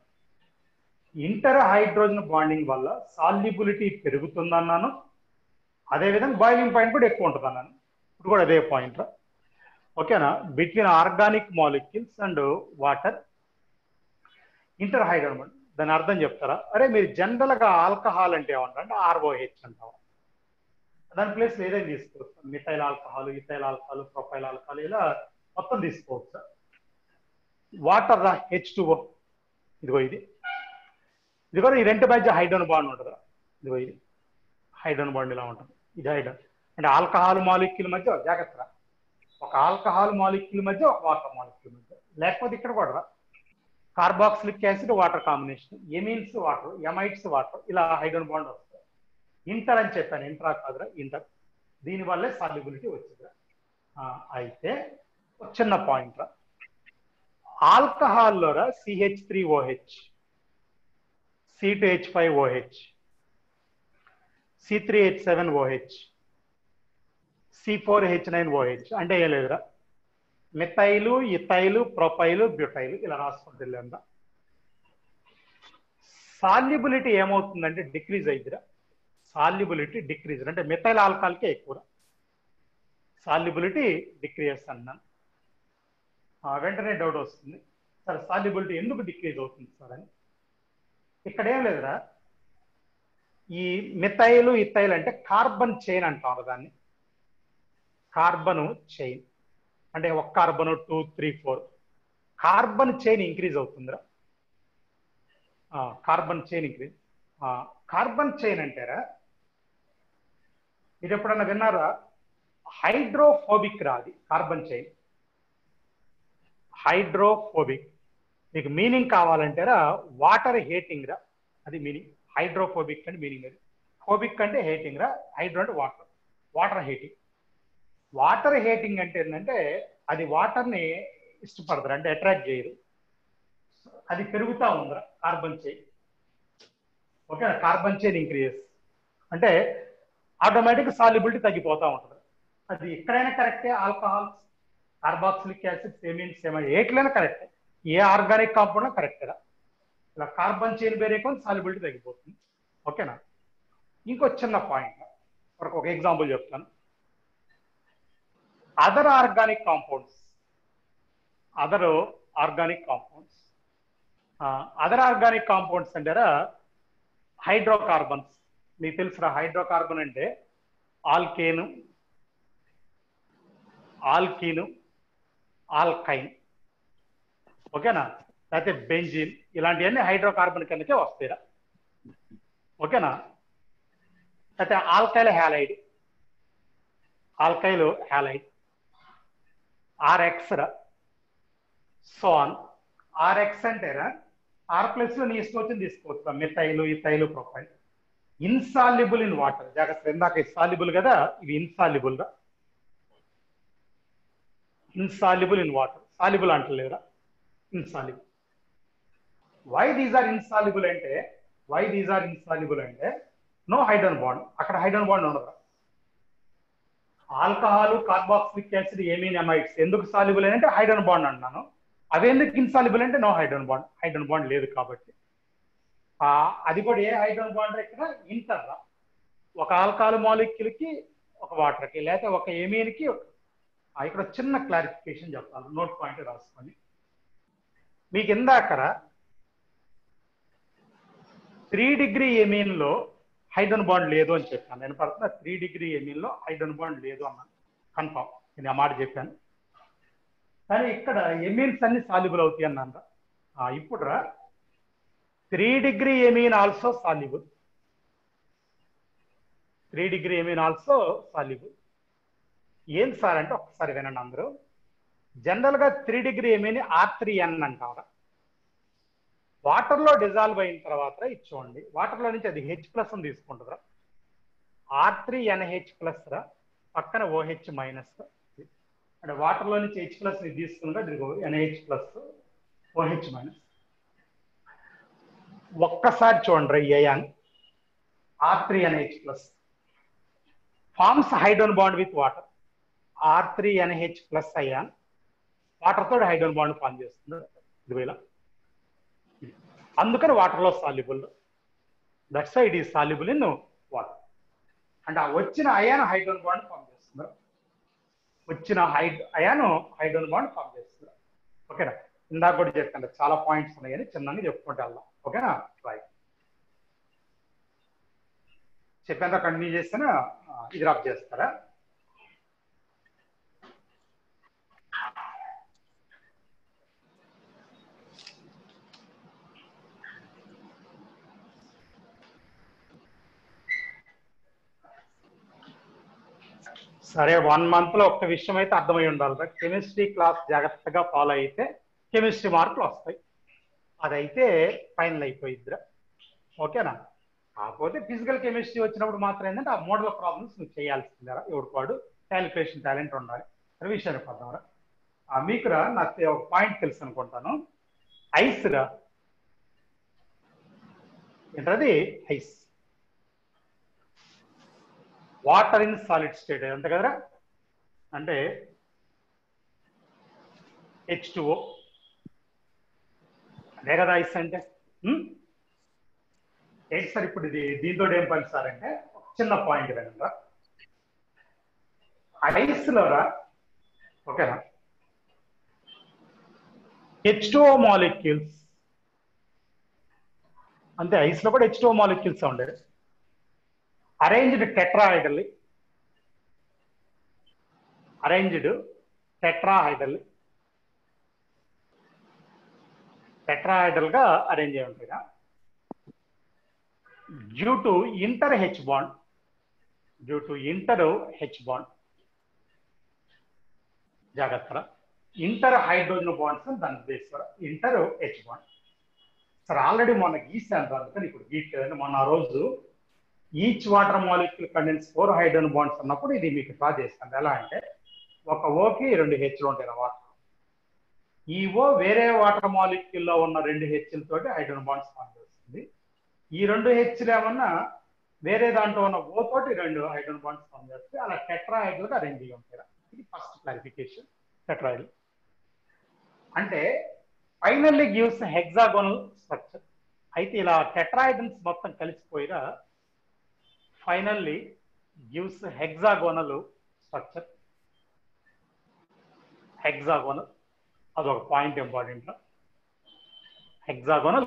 ఇంటర్ హైడ్రోజన్ బాండింగ్ వల్ల సాల్యుబిలిటీ పెరుగుతుందన్నాను, అదేవిధంగా బాయిలింగ్ పాయింట్ కూడా ఎక్కువ ఉంటుంది అన్నాను. ఇప్పుడు కూడా అదే పాయింట్. ఓకేనా? Between organic molecules and water inter hydrogen bond. దాని అర్థం చెప్తారా? అరే మీరు జనరల్ గా ఆల్కహాల్ అంటే ఏమంటారు, ఆర్ఓహెచ్ అంటాం. దాని ప్లేస్ ఏదైనా తీసుకోవచ్చు. Methyl alcohol, ethyl alcohol, propyl alcohol, ఇలా మొత్తం తీసుకోవచ్చు. వాటర్ రా H2O, ఇదిగో ఇది కూడా ఈ రెండు మధ్య హైడ్రోజన్ బాండ్ ఉంటుంది. ఇదిగో ఇది హైడ్రోజన్ బాండ్ ఇలా ఉంటుంది. ఇది హైడ్రోజన్ అంటే ఆల్కహాల్ మాలిక్యూల్ మధ్య జాగ్రత్త, ఒక ఆల్కహాల్ మాలిక్యూల్ మధ్య ఒక వాటర్ మాలిక్యూల్ మధ్య. లేకపోతే ఇక్కడ కూడా carboxylic acid water combination, amines water, amides water, ఇలా హైడ్రోజన్ బాండ్ వస్తుంది. ఇంటర్ అని చెప్పాను, ఇంట్రా కాదురా, ఇంటర్. దీనివల్లే సాల్యుబిలిటీ వచ్చింది. అయితే చిన్న పాయింట్ రా, ఆల్కహాల్లో రా CH3OH, C2H5OH, C3H7OH, C4H9OH అంటే ఏం లేదురా, మిథైలు, ఇథైలు, ప్రొపైలు, బ్యూటైలు, ఇలా రాసుకుంటూ వెళ్ళాం. సాల్యుబిలిటీ ఏమవుతుందంటే డిక్రీజ్ అయ్యిదిరా. సాల్యుబిలిటీ డిక్రీజ్ అంటే మిథైల్ ఆల్కహాల్కే ఎక్కువ సాల్యుబిలిటీ డిక్రీజ్ అన్నాను. వెంటనే డౌట్ వస్తుంది, సార్ సాల్యుబిలిటీ ఎందుకు డిక్రీజ్ అవుతుంది సార్ అని. ఇక్కడ ఏం లేదురా, ఈ మిథైలు, ఇథైల్ అంటే కార్బన్ చైన్ అంటారు దాన్ని. కార్బన్ చైన్ అంటే ఒక కార్బన్ 2, 3, 4 కార్బన్ చైన్ ఇంక్రీజ్ అవుతుందిరా. Carbon chain increase. Carbon chain అంటారా, మీరు ఎప్పుడన్నా విన్నారా? హైడ్రోఫోబిక్ రాది కార్బన్ చైన్, హైడ్రోఫోబిక్. మీకు మీనింగ్ కావాలంటారా, వాటర్ హీటింగ్ రా, అది మీనింగ్. హైడ్రోఫోబిక్ అంటే మీనింగ్ అది. ఫోబిక్ అంటే హీటింగ్ రా, హైడ్రో అంటే water, water heating. Water heating అంటే ఏంటంటే అది వాటర్ని ఇష్టపడతారు, అంటే అట్రాక్ట్ చేయరు. అది పెరుగుతూ ఉందిరా carbon chain. Okay, carbon chain increases అంటే ఆటోమేటిక్ సాల్యుబిలిటీ తగ్గిపోతూ ఉంటుంది. అది ఎక్కడైనా కరెక్టే. ఆల్కహాల్స్, కార్బాక్సిలిక్ యాసిడ్, ఎమిన్స్, ఏట్లైనా కరెక్టే. ఏ ఆర్గానిక్ కాంపౌండ్ కరెక్టేరా. ఇలా కార్బన్ చైన్ బేరే కొంచెం సాల్యుబిలిటీ తగ్గిపోతుంది. ఓకేనా? ఇంకో చిన్న పాయింట్, ఒక ఎగ్జాంపుల్ చెప్తాను. Other organic compounds, other organic compounds, other organic compounds అంటారా హైడ్రోకార్బన్స్. మీకు తెలుసురా, హైడ్రోకార్బన్ అంటే ఆల్కేను, ఆల్కీను, ఆల్కైన్. ఓకేనా? లేకపోతే బెంజిన్, ఇలాంటివన్నీ హైడ్రోకార్బన్ కిందకే వస్తాయిరా. ఓకేనా? అయితే alkyl halide, alkyl halide, RX రా, సోన్. ఆర్ఎక్స్ అంటేరా ఆర్ ప్లస్ లో నీ ఇష్టం వచ్చింది తీసుకోవచ్చు. Methyl, ethyl, propyl. Insoluble in water. జాగ్రత్త, ఇందాక సాల్యుబుల్ కదా, ఇవి ఇన్సాల్యుబుల్ రా. ఇన్సాల్యుబుల్ ఇన్ వాటర్, సాల్యుబుల్ అంటలేదురా, insoluble. Why these are insoluble అంటే, నో హైడ్రోజన్ బాండ్. అక్కడ హైడ్రోజన్ బాండ్ ఉండదు. Alcohol, carboxylic acid, amine, amides ఎందుకు సాల్యుబుల్ అంటే హైడ్రోజన్ బాండ్ అంటున్నాను. అవి ఎందుకు ఇన్సాల్యుబుల్ అంటే no hydrogen bond, hydrogen bond లేదు కాబట్టి. అది కూడా ఏ హైడ్రోజన్ బాండ్ ఇక్కడ ఇంటర్ రా. ఒక ఆల్కహాల్ మాలిక్యూల్ కి ఒక వాటర్ కి, లేకపోతే ఒక ఎమిన్ కి. ఇక్కడ చిన్న క్లారిఫికేషన్ చెప్తాను, నోట్ పాయింట్ రాసుకొని. మీకు ఇందాకర 3 డిగ్రీ ఎమిన్ లో హైడ్రోజన్ బాండ్ లేదు అని చెప్పాను. నేను పడుతున్నా 3 డిగ్రీ ఎమిన్ లో హైడ్రోజన్ బాండ్ లేదు అన్నాను, కన్ఫామ్. నేను ఆ మాట చెప్పాను. కానీ ఇక్కడ ఎమిన్స్ అన్ని సాల్యుబుల్ అవుతాయి అన్నాను. ఇప్పుడు రా 3 degree amine also soluble, 3 degree amine also soluble. ఏం సార్ అంటే ఒకసారి వినండి అందరూ. జనరల్ గా 3 డిగ్రీ ఎమిన్ R3N అంటారా. వాటర్ లో డిజాల్వ్ అయిన తర్వాత ఇది చూడండి, వాటర్ లో నుంచి అది H+ అని తీసుకుంటుందిరా. R3NH+ రా, పక్కన OH- అంటే వాటర్ లో నుంచి H+ తీసుకుందా, NH+, OH-. ఒక్కసారి చూడండి ఈ ion R3NH plus forms hydrogen bond with water. R3NH plus ion water తోటి హైడ్రోజన్ బాండ్ ఫార్మ్ చేస్తుంది. ఇదివేళ అందుకని వాటర్ లో soluble. That's why it is soluble in water. అంటే ఆ వచ్చిన అయాన్ హైడ్రోజన్ బాండ్ ఫార్మ్ చేస్తుంది. వచ్చిన అయాన్ హైడ్రోజన్ బాండ్ ఫార్మ్ చేస్తుంది. ఓకేనా? ఇందాక కూడా చెప్పండి చాలా పాయింట్స్ ఉన్నాయి కానీ చిన్నగా చెప్పుకుంటే వెళ్దాం. ఓకేనా? రైట్. చెప్పాక కంటిన్యూ చేస్తేనే ఇది రాప్ చేస్తారా? సరే, 1 month లో ఒక్క విషయం అయితే అర్థమై ఉండాలి. కెమిస్ట్రీ క్లాస్ జాగ్రత్తగా ఫాలో అయితే కెమిస్ట్రీ మార్కులు వస్తాయి. అదైతే ఫైనల్ అయిపోయిద్దిరా. ఓకేనా? కాకపోతే ఫిజికల్ కెమిస్ట్రీ వచ్చినప్పుడు మాత్రం ఏంటంటే ఆ మోడల్ ప్రాబ్లమ్స్ నువ్వు చేయాల్సిందిరా. ఎవరిపాడు క్యాలిక్యులేషన్ టాలెంట్ ఉండాలి. విషయానికి పడదాంరా. మీకురా నాకు ఒక పాయింట్ తెలుసు అనుకుంటాను. ఐస్ రా ఏంటది? Ice water in solid state అంతే కదరా. అంటే H2O అదే కదా ఐస్ అంటే. ఏంటి సార్ ఇప్పుడు ఇది దీంతో ఏం పని సార్ అంటే చిన్న పాయింట్ వినండి. ఐస్ లో రా ఓకేనా H2O మాలిక్యూల్స్ అంతే. ఐస్ లో కూడా H2O మాలిక్యూల్స్ ఉండేది. అరేంజ్డ్ టెట్రాహైడ్రల్లీ టెట్రాహైడ్రల్ గా అరేంజ్ అయి ఉంటాయి. Due to inter H bond జాగ్రత్త. ఇంటర్ హైడ్రోజన్ బాండ్స్ దాన్ని ఉద్దేశిస్తారు. Inter H bond sir already మొన్న గీసాను అందుకని ఇప్పుడు గీసాను. మొన్న ఆ రోజు each water molecule contains 4 hydrogen bonds అన్నప్పుడు ఇది మీకు డ్రా చేస్తాను. ఎలా అంటే ఒక ఓకి 2 హెచ్లు ఉంటాయి వాటర్. ఈ ఓ వేరే వాటర్ మాలిక్యూల్ లో ఉన్న 2 హెచ్లతోటి హైడ్రోజన్ బాండ్స్ ఫామ్ చేస్తుంది. ఈ 2 హెచ్లు ఏమన్నా వేరే దాంట్లో ఉన్న ఓ తోటి 2 హైడ్రోజన్ బాండ్స్ ఫామ్ చేస్తే అలా టెట్రాహైడ్రల్ గా అరేంజ్ అయ్యి ఉంటాయి. ఇది ఫస్ట్ క్లారిఫికేషన్. టెట్రాహైడ్రల్ అంటే ఫైనల్లీ గివ్స్ హెక్సాగోనల్ స్ట్రక్చర్. అయితే ఇలా టెట్రాహైడ్రల్స్ మొత్తం కలిసిపోయినా finally gives hexagonal structure. Hexagonal అదొక పాయింట్ ఇంపార్టెంట్. Hexagonal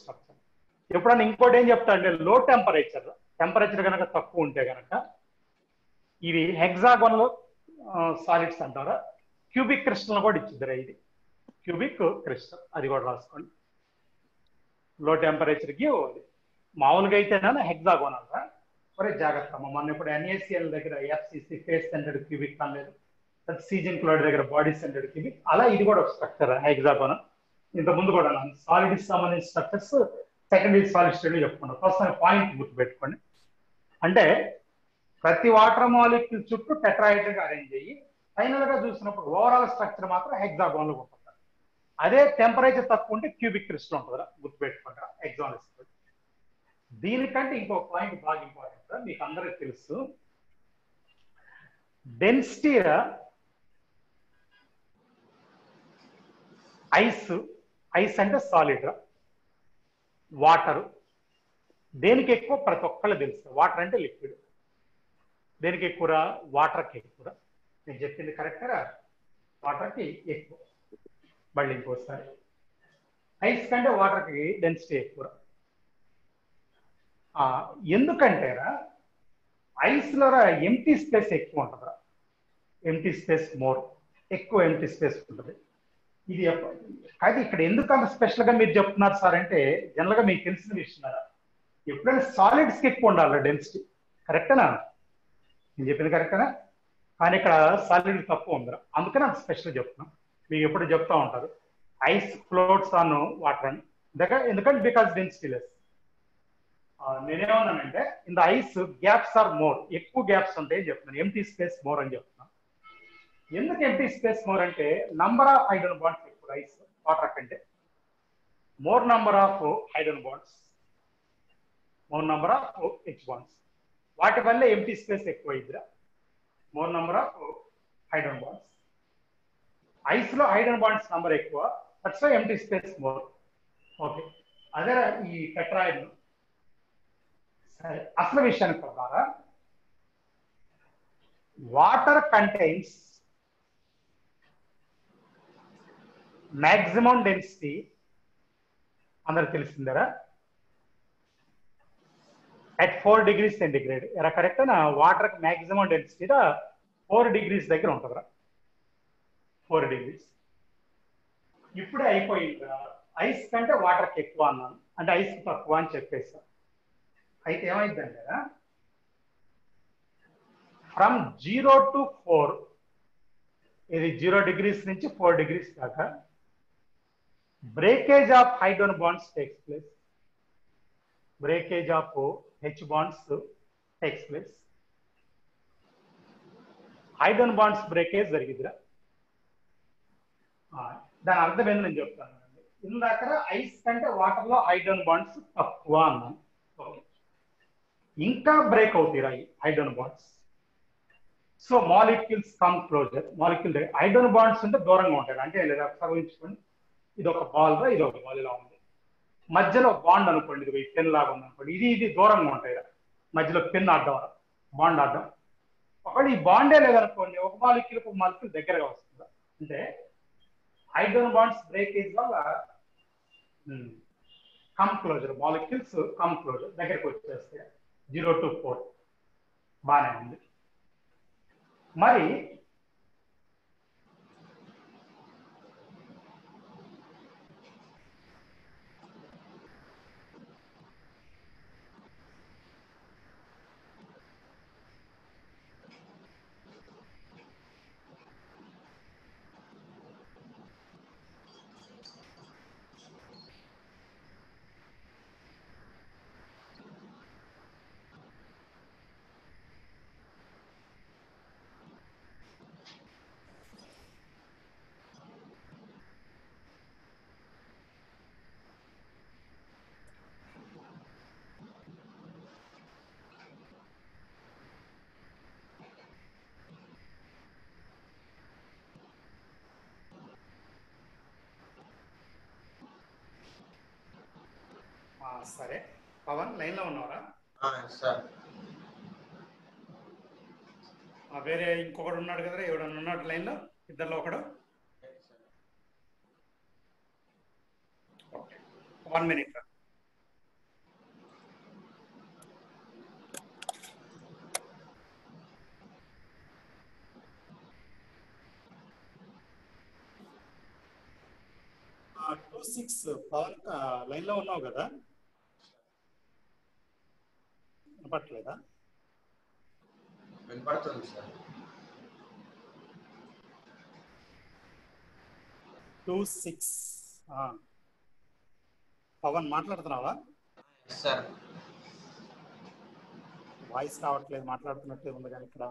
structure. ఎప్పుడన్నా ఇంకోటి ఏం చెప్తా అంటే లో టెంపరేచర్ కనుక తక్కువ ఉంటే కనుక ఇవి హెక్సాగోనల్ సాలిడ్స్ అంటారా. క్యూబిక్ క్రిస్టల్ కూడా ఇచ్చిద్దరా. ఇది క్యూబిక్ క్రిస్టల్, అది కూడా రాసుకోండి. లో టెంపరేచర్కి మామూలుగా అయితేనా హెక్సాగోనల్ రా. ఒరే జాగ్రత్త, మొన్న ఇప్పుడు NaCl దగ్గర FCC ఫేస్ సెంటర్డ్ క్యూబిక్ అనలేదు, సీజన్ క్లోరైడ్ దగ్గర బాడీ సెంటర్డ్ క్యూబిక్, అలా ఇది కూడా ఒక స్ట్రక్చర్ హెక్సాగోనల్. ఇంత ముందు కూడా సాలిడ్ సంబంధించిన స్ట్రక్చర్స్ సెకండరీ సాలిడ్ స్టేట్ లో చెప్పుకున్నాం. ఫస్ట్ పాయింట్ గుర్తుపెట్టుకోండి. అంటే ప్రతి వాటర్ మాలిక్యూల్ చుట్టూ టెట్రాహైడ్రల్ గా అరేంజ్ అయ్యి ఫైనల్ గా చూసినప్పుడు ఓవరాల్ స్ట్రక్చర్ మాత్రం హెక్సాగోనల్ ఉంటుంది. అదే టెంపరేచర్ తక్కువ ఉంటే క్యూబిక్ క్రిస్టల్ ఉంటుందా, గుర్తుపెట్టుకుంటారా హెక్సాగోనల్. దీనికంటే ఇంకో పాయింట్ బాగా ఇంపార్టెంట్, మీకు అందరికి తెలుసు. డెన్సిటీ ఐస్ అంటే సాలిడ్, వాటర్ దేనికి ఎక్కువ ప్రతి ఒక్కళ్ళు తెలుసు. వాటర్ అంటే లిక్విడ్. దేనికి ఎక్కువరా? వాటర్కి ఎక్కువరా. నేను చెప్పింది కరెక్టరా? వాటర్కి ఎక్కువ. మళ్ళీ ఇంకోసారి ఐస్ కంటే వాటర్కి డెన్సిటీ ఎక్కువరా. ఎందుకంటేరా ఐస్ లో ఎంటీ స్పేస్ ఎక్కువ ఉంటుందిరా. ఎంటీ స్పేస్ ఎక్కువ ఎంటీ స్పేస్ ఉంటుంది. ఇది అయితే ఇక్కడ ఎందుకు అంత స్పెషల్ గా మీరు చెప్తున్నారు సార్ అంటే జనరల్ గా మీకు తెలిసిన విషయం. ఎప్పుడైనా సాలిడ్స్ కి ఎక్కువ ఉండాలి డెన్సిటీ. కరెక్టేనా? నేను చెప్పింది కరెక్టేనా? కానీ ఇక్కడ సాలిడ్ తక్కువ ఉందిరా, అందుకని అంత స్పెషల్ చెప్తున్నాం. మీకు ఎప్పుడు చెప్తా ఉంటారు ఐస్ ఫ్లోట్స్ ఆన్ వాటర్ అని. ఎందుకంటే బికాస్ డెన్సిటీ లెస్. నేనేమన్నానంటే in the ice gaps are more, ఎక్కువ గ్యాప్స్ ఉంటాయి చెప్తున్నాను. ఎంటీ స్పేస్ మోర్ అని చెప్తున్నాను. ఎందుకు ఎంటీ స్పేస్ మోర్ అంటే నంబర్ ఆఫ్ హైడ్రోజన్ బాండ్స్ ఎక్కువ ఐస్ వాటర్ కంటే. more number of hydrogen bonds, more number of H bonds. వాటి వల్ల ఎంటీ స్పేస్ ఎక్కువ ఇద్దరా, more number of hydrogen bonds. Ice లో హైడ్రోజన్ బాండ్స్ నంబర్ ఎక్కువ, that's why empty space more. Okay, అదే ఈ టెట్రాయిడ్. సరే, అసలు విషయానికి ప్రకారం వాటర్ కంటైన్స్ మాక్సిమం డెన్సిటీ అందరికి తెలిసిందరా at 4 degrees centigrade. era correct na? Water maximum density da 4 degrees దగ్గర ఉంటుందిరా, 4 degrees. ఇప్పుడే అయిపోయిందిరా, ఐస్ కంటే వాటర్కి ఎక్కువ అన్నాను అంటే ఐస్ తక్కువ అని చెప్పేసా. అయితే ఏమైందంటే ఫ్రమ్ 0 to 4, ఇది 0 degrees నుంచి 4 degrees దాకా breakage of hydrogen bonds takes place. breakage of H bonds takes place. Hydrogen bonds breakage జరిగిద్దిరా. దాని అర్థం ఏంటి నేను చెప్తాను. ఇందాక ఐస్ కంటే వాటర్ లో హైడ్రోజన్ బాండ్స్ తక్కువ అన్నాను. ఇంకా బ్రేక్ అవుతాయి hydrogen bonds. So molecules come closer. Molecule hydrogen bonds ఉంటే దూరంగా ఉంటాయి. అంటే లేదా ఊహించుకోండి, ఇది ఒక బాల్ రా, ఇది ఒక బాల్ ఇలా ఉంది. మధ్యలో బాండ్ అనుకోండి, ఇది పెన్ లాగా ఉంది అనుకోండి, ఇది దూరంగా ఉంటాయి. మధ్యలో పెన్ అడ్డం, బాండ్ అడ్డం. ఒకవేళ ఈ బాండే లేదనుకోండి, ఒక మాలిక్యూల్ ఒక మాలిక్యూల్ దగ్గరగా వస్తుంది. అంటే హైడ్రోజన్ బాండ్స్ బ్రేకేజ్ వల్ల come closer, molecules come closer, దగ్గరకు వచ్చేస్తాయి. 0 to 4 బాగానే ఉంది. మరి సరే, పవన్ లైన్ లో ఉన్నారా? సార్ వేరే ఇంకొకడు ఉన్నాడు కదా, ఎవడన్నా ఉన్నాడు లైన్ లో? ఇద్దరులో ఒకడు. 1 minute. టూ 6 పవన్ లైన్ లో ఉన్నావు కదా, వినపట్లేదా? వినపడుతుంది సార్. 2-6 పవన్ మాట్లాడుతున్నావా? సార్ వాయిస్ రావట్లేదు, మాట్లాడుతున్నట్టే ఉంది కానీ ఇక్కడ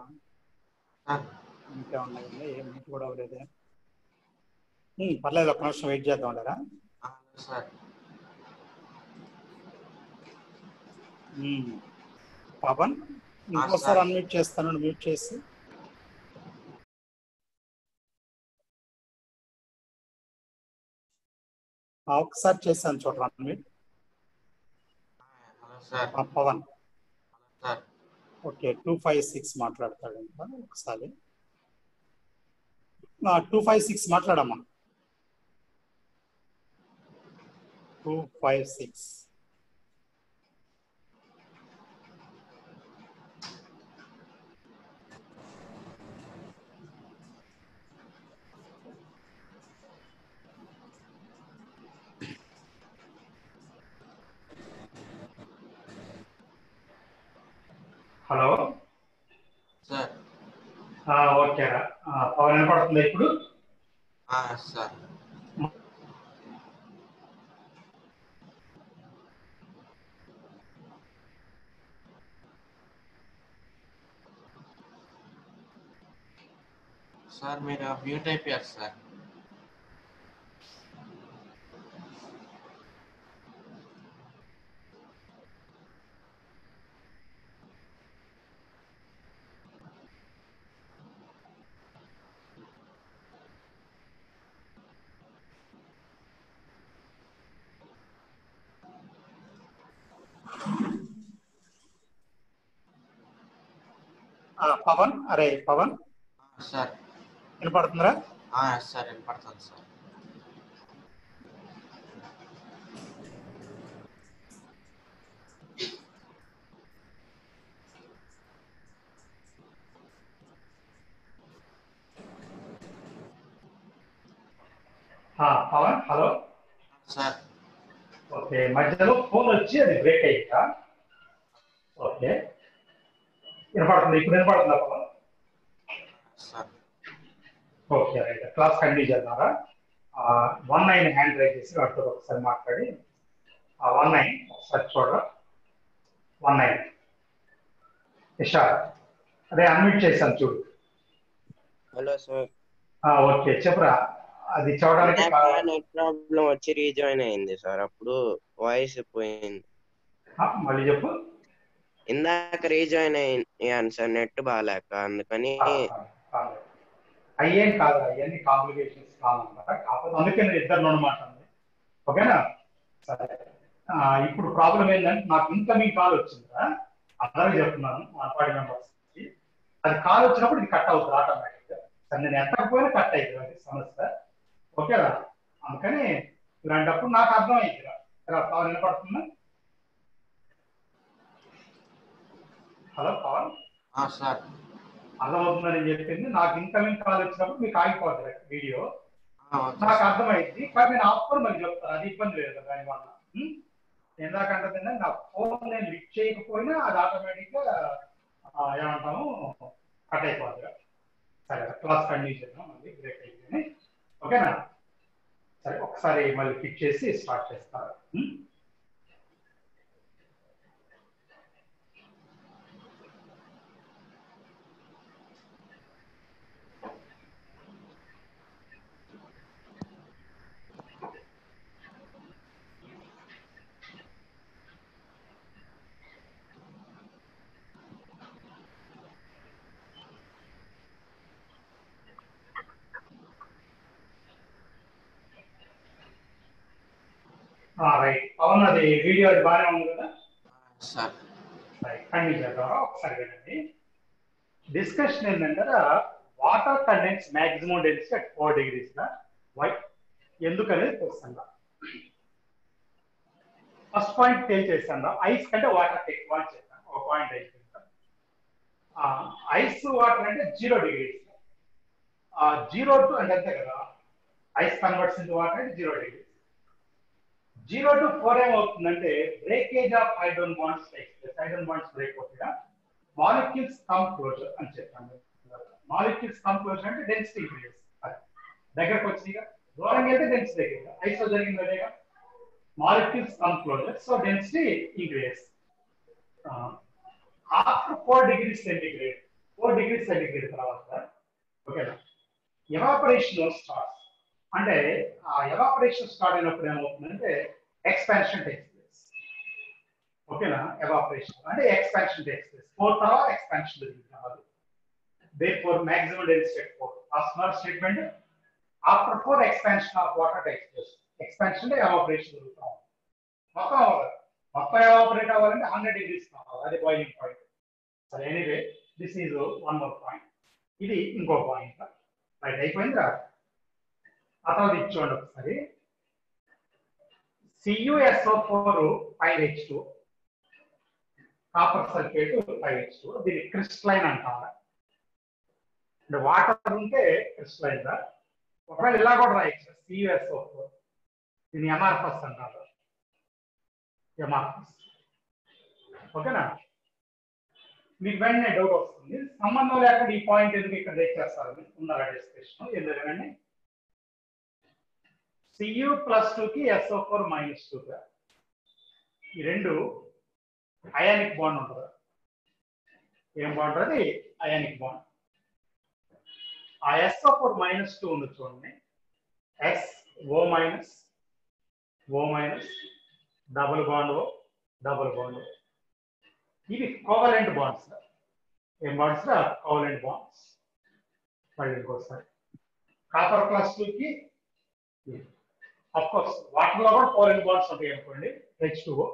ఇంకేమన్నా ఏం మీట్ కూడా అవ్వలేదే. పర్లేదు, ఒక్క నిమిషం వెయిట్ చేద్దాం లేరా. సార్ పవన్ ఇంకోసారి అన్మ్యూట్ చేస్తాను, మ్యూట్ చేసి. ఒకసారి చేశాను చూడరా అన్మ్యూట్. పవన్ ఓకే, 256 మాట్లాడతాడు ఇంకా ఒకసారి. 256 మాట్లాడమ్మా. 256. Hello sir. ఓకేరా, పవన్ వినపడుతుందా ఇప్పుడు? సార్ సార్ మీరు మ్యూట్ అయిపోయారు సార్. పవన్, అరే పవన్ సార్ వినపడుతుందా? సార్ వినపడుతుంది sir. Pavan hello sir okay, మధ్యలో ఫోన్ వచ్చి అది బ్రేక్ అయ్యిందా? ఓకే వినపడుతుంది, ఇప్పుడు వినపడుతుందా Pavan? Sir okay right, class continue చేద్దారా? 19 హ్యాండ్ రైజ్ చేసి వాటితో ఒకసారి మాట్లాడి 19 ఒకసారి చూడరా. 19 ఇషార్, అదే అన్మ్యూట్ చేశాను చూడు. Hello sir. ఓకే చెప్పురా. అది చూడడానికి నెట్ ప్రాబ్లం వచ్చి రీజాయిన్ అయింది సార్, అప్పుడు వాయిస్ పోయింది. మళ్ళీ చెప్పు. ఇందాక రీజాయిన్ అయ్యాను సార్, నెట్ బాగాలేక, అందుకని. అయ్యేం కాదు, అవన్నీ కాంప్లికేషన్స్ కావాలన్నమాట. కాకపోతే అందుకే నేను ఇద్దరు అనమాట. ఓకేనా? సరే, ఇప్పుడు ప్రాబ్లం ఏంటంటే నాకు ఇన్కమింగ్ కాల్ వచ్చిందా, అందరూ చెప్తున్నాను 140 మెంబర్స్కి. అది కాల్ వచ్చినప్పుడు ఇది కట్ అవుతుంది ఆటోమేటిక్గా. సరే, నేను ఎత్తకపోయినా కట్ అవుతుంది, అది సమస్య. ఓకేనా? అందుకని ఇలాంటప్పుడు నాకు అర్థమైంది. కాల్ వినపడుతుందా? హలో పవన్ సార్ అర్థమవుతుందని చెప్పింది. నాకు ఇన్కమింగ్ కాల్ వచ్చినప్పుడు మీకు ఆగిపోతుంది వీడియో, నాకు అర్థమైంది. కానీ నేను ఆపుకొని మళ్ళీ చెప్తాను, అది ఇబ్బంది లేదు కదా దానివల్ల. ఎందుకంటే నా ఫోన్ నేను లిఫ్ట్ చేయకపోయినా అది ఆటోమేటిక్ గా ఏమంటాము కట్ అయిపోతుంది. సరే, క్లాస్ కంటిన్యూ చేద్దాం, మళ్ళీ బ్రేక్ అయిపోయింది. ఓకేనా? సరే, ఒకసారి మళ్ళీ క్లిక్ చేసి స్టార్ట్ చేస్తారు. రైట్ పవన్, అది వీడియో అది బాగానే ఉంది కదా సార్? కంటిన్యూ చేద్దాం, ఒకసారి వినండి. డిస్కషన్ ఏంటంటే water contents maximum density at 4 degrees. Why ఎందుకనేది చూస్తాను. ఫస్ట్ పాయింట్ తేల్చేస్తాను, ఐస్ కంటే వాటర్ ఎక్కువ అని చెప్పాను. ఒక పాయింట్ అయిపోయింది. ఐస్ వాటర్ అంటే 0 degrees. 0 to అంటే అంతే కదా, ఐస్ కన్వర్ట్స్ ఇంటూ వాటర్ అంటే 0 degrees. 0 to 4 ఏమవుతుందంటే breakage of hydrogen bonds takes place. Hydrogen bonds break అవుతాయి, మాలిక్యూల్స్ కమ్ క్లోజర్ అని చెప్పాను. మాలిక్యూల్స్ కమ్ క్లోజర్ అంటే డెన్సిటీ ఇంక్రీజ్. దగ్గరకు వచ్చిందిగా, దూరంగా వెళ్తే డెన్సిటీ దగ్గర. ఐస్ లో జరిగింది అదేగా, molecules come closer, so density increase. After 4 degrees centigrade, 4 degrees centigrade తర్వాత ఓకేనా, ఎవాపరేషన్ స్టార్ట్స్. అంటే ఆ ఎవాపరేషన్ స్టార్ట్ అయినప్పుడు ఏమవుతుందంటే ఎక్స్పాన్షన్ టేక్స్ ప్లేస్. ఓకేనా? ఎవాపరేషన్ అంటే ఎక్స్పాన్షన్ టేక్స్ ప్లేస్. 4 తర్వాత ఎక్స్పాన్షన్ జరుగుతుంది. therefore maximum density at 4. As per statement, after 4 expansion of water takes place. Expansion అంటే evaporation జరుగుతుంది. మొత్తం evaporate అవ్వాలంటే 100 degrees కావాలి, అది బాయిలింగ్ పాయింట్. సరే, anyway this is one more point. ఇది ఇంకో పాయింట్. రైట్, అయిపోయిందిరా? ఆ తర్వాత ఇచ్చుకోండి ఒకసారి. CuSO4 5H2, copper sulphate 5H2. దీన్ని క్రిస్టలైన్ అంటారు. అంటే వాటర్ ఉంటే క్రిస్టలైన్ రా. ఒకవేళ ఇలా కూడా రాయచ్చు, CuSO4. దీన్ని ఎమార్ఫస్ అంటారు. ఎమార్ఫస్. ఓకేనా? మీకు వెంటనే డౌట్ వస్తుంది, సంబంధం లేకుండా ఈ పాయింట్ ఎందుకు ఇక్కడ తెచ్చేస్తారు ఉన్నారా డిస్కషన్. ఎందుకంటే Cu+2 కి SO4 -2 ఈ రెండు అయానిక్ బాండ్ ఉంటుంది. ఏం బాండ్ అది? Ionic bond. ఆ SO4 -2 ఉంది చూడండి, SO- double bond O, double bond O. ఇవి కోవలెంట్ బాండ్స్. ఏం బాండ్స్? Covalent bonds. మళ్ళీ ఇంకోసారి కాపర్ +2 కి అఫ్ కోర్స్ వాటర్ లో కూడా కోవలెంట్ బాండ్స్ ఉంటాయి అనుకోండి, H2O.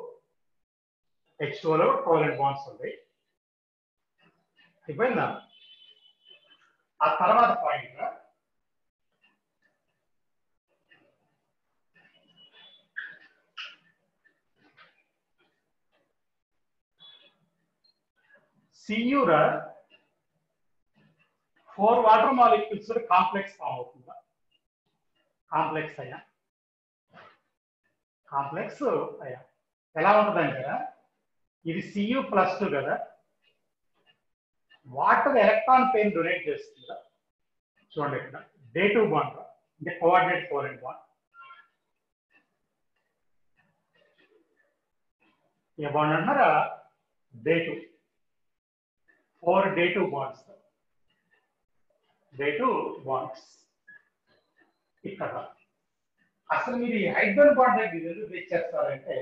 H2O కోవలెంట్ బాండ్స్ ఉంటాయి. అయిపోయిందా? ఆ తర్వాత point Cu 4 water molecules complex form అవుతుందా? కాంప్లెక్స్ అయ్యా, కాంప్లెక్స్ అయ్యా. ఎలా ఉంటుందంటే ఇది Cu+2 కదా, వాటర్ ఎలక్ట్రాన్ పెయిన్ డొనేట్ చేస్తుందా? చూడండి ఇక్కడ Day2 బాండ్ అంటే కోఆర్డినేట్ కోవలెంట్ బాండ్. ఏ బాండ్ అన్నారా? Day2. 4 Day2 bonds. Day2 bonds. ఇక్కడ అసలు మీరు హైడ్రోజన్ బాండ్ దగ్గర ఎందుకు తెచ్చేస్తారంటే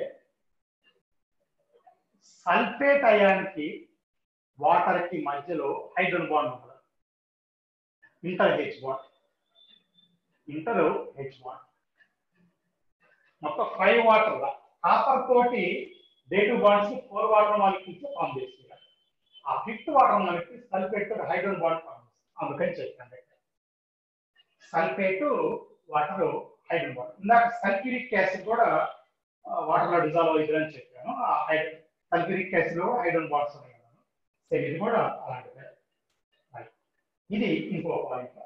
సల్ఫేట్ అయానికి వాటర్ కి మధ్యలో హైడ్రోజన్ బాండ్ ఉంటుంది. Inter H bond, inter H bond. మొత్తం 5 వాటర్ కాపర్ తోటి Day2 bonds 4 water molecules form చేస్తారు. ఆ 5th వాటర్ మాలిక్యూల్ సల్ఫేట్ తోటి హైడ్రోజన్ బాండ్ ఫామ్ చేస్తారు. అందుకని చెప్పండి సల్ఫేట్ వాటర్ హైడ్రోజన్ బాండ్. ఇందాక సల్ఫ్యూరిక్ యాసిడ్ కూడా వాటర్ లో డిజాల్వ్ అవుతుందని చెప్పాను. సల్ఫ్యూరిక్ యాసిడ్ లో హైడ్రోజన్ బాండ్స్ ఉన్నాయి. సేమ్ ఇది కూడా అలాంటిదే. ఇది ఇంకో పాయింట్.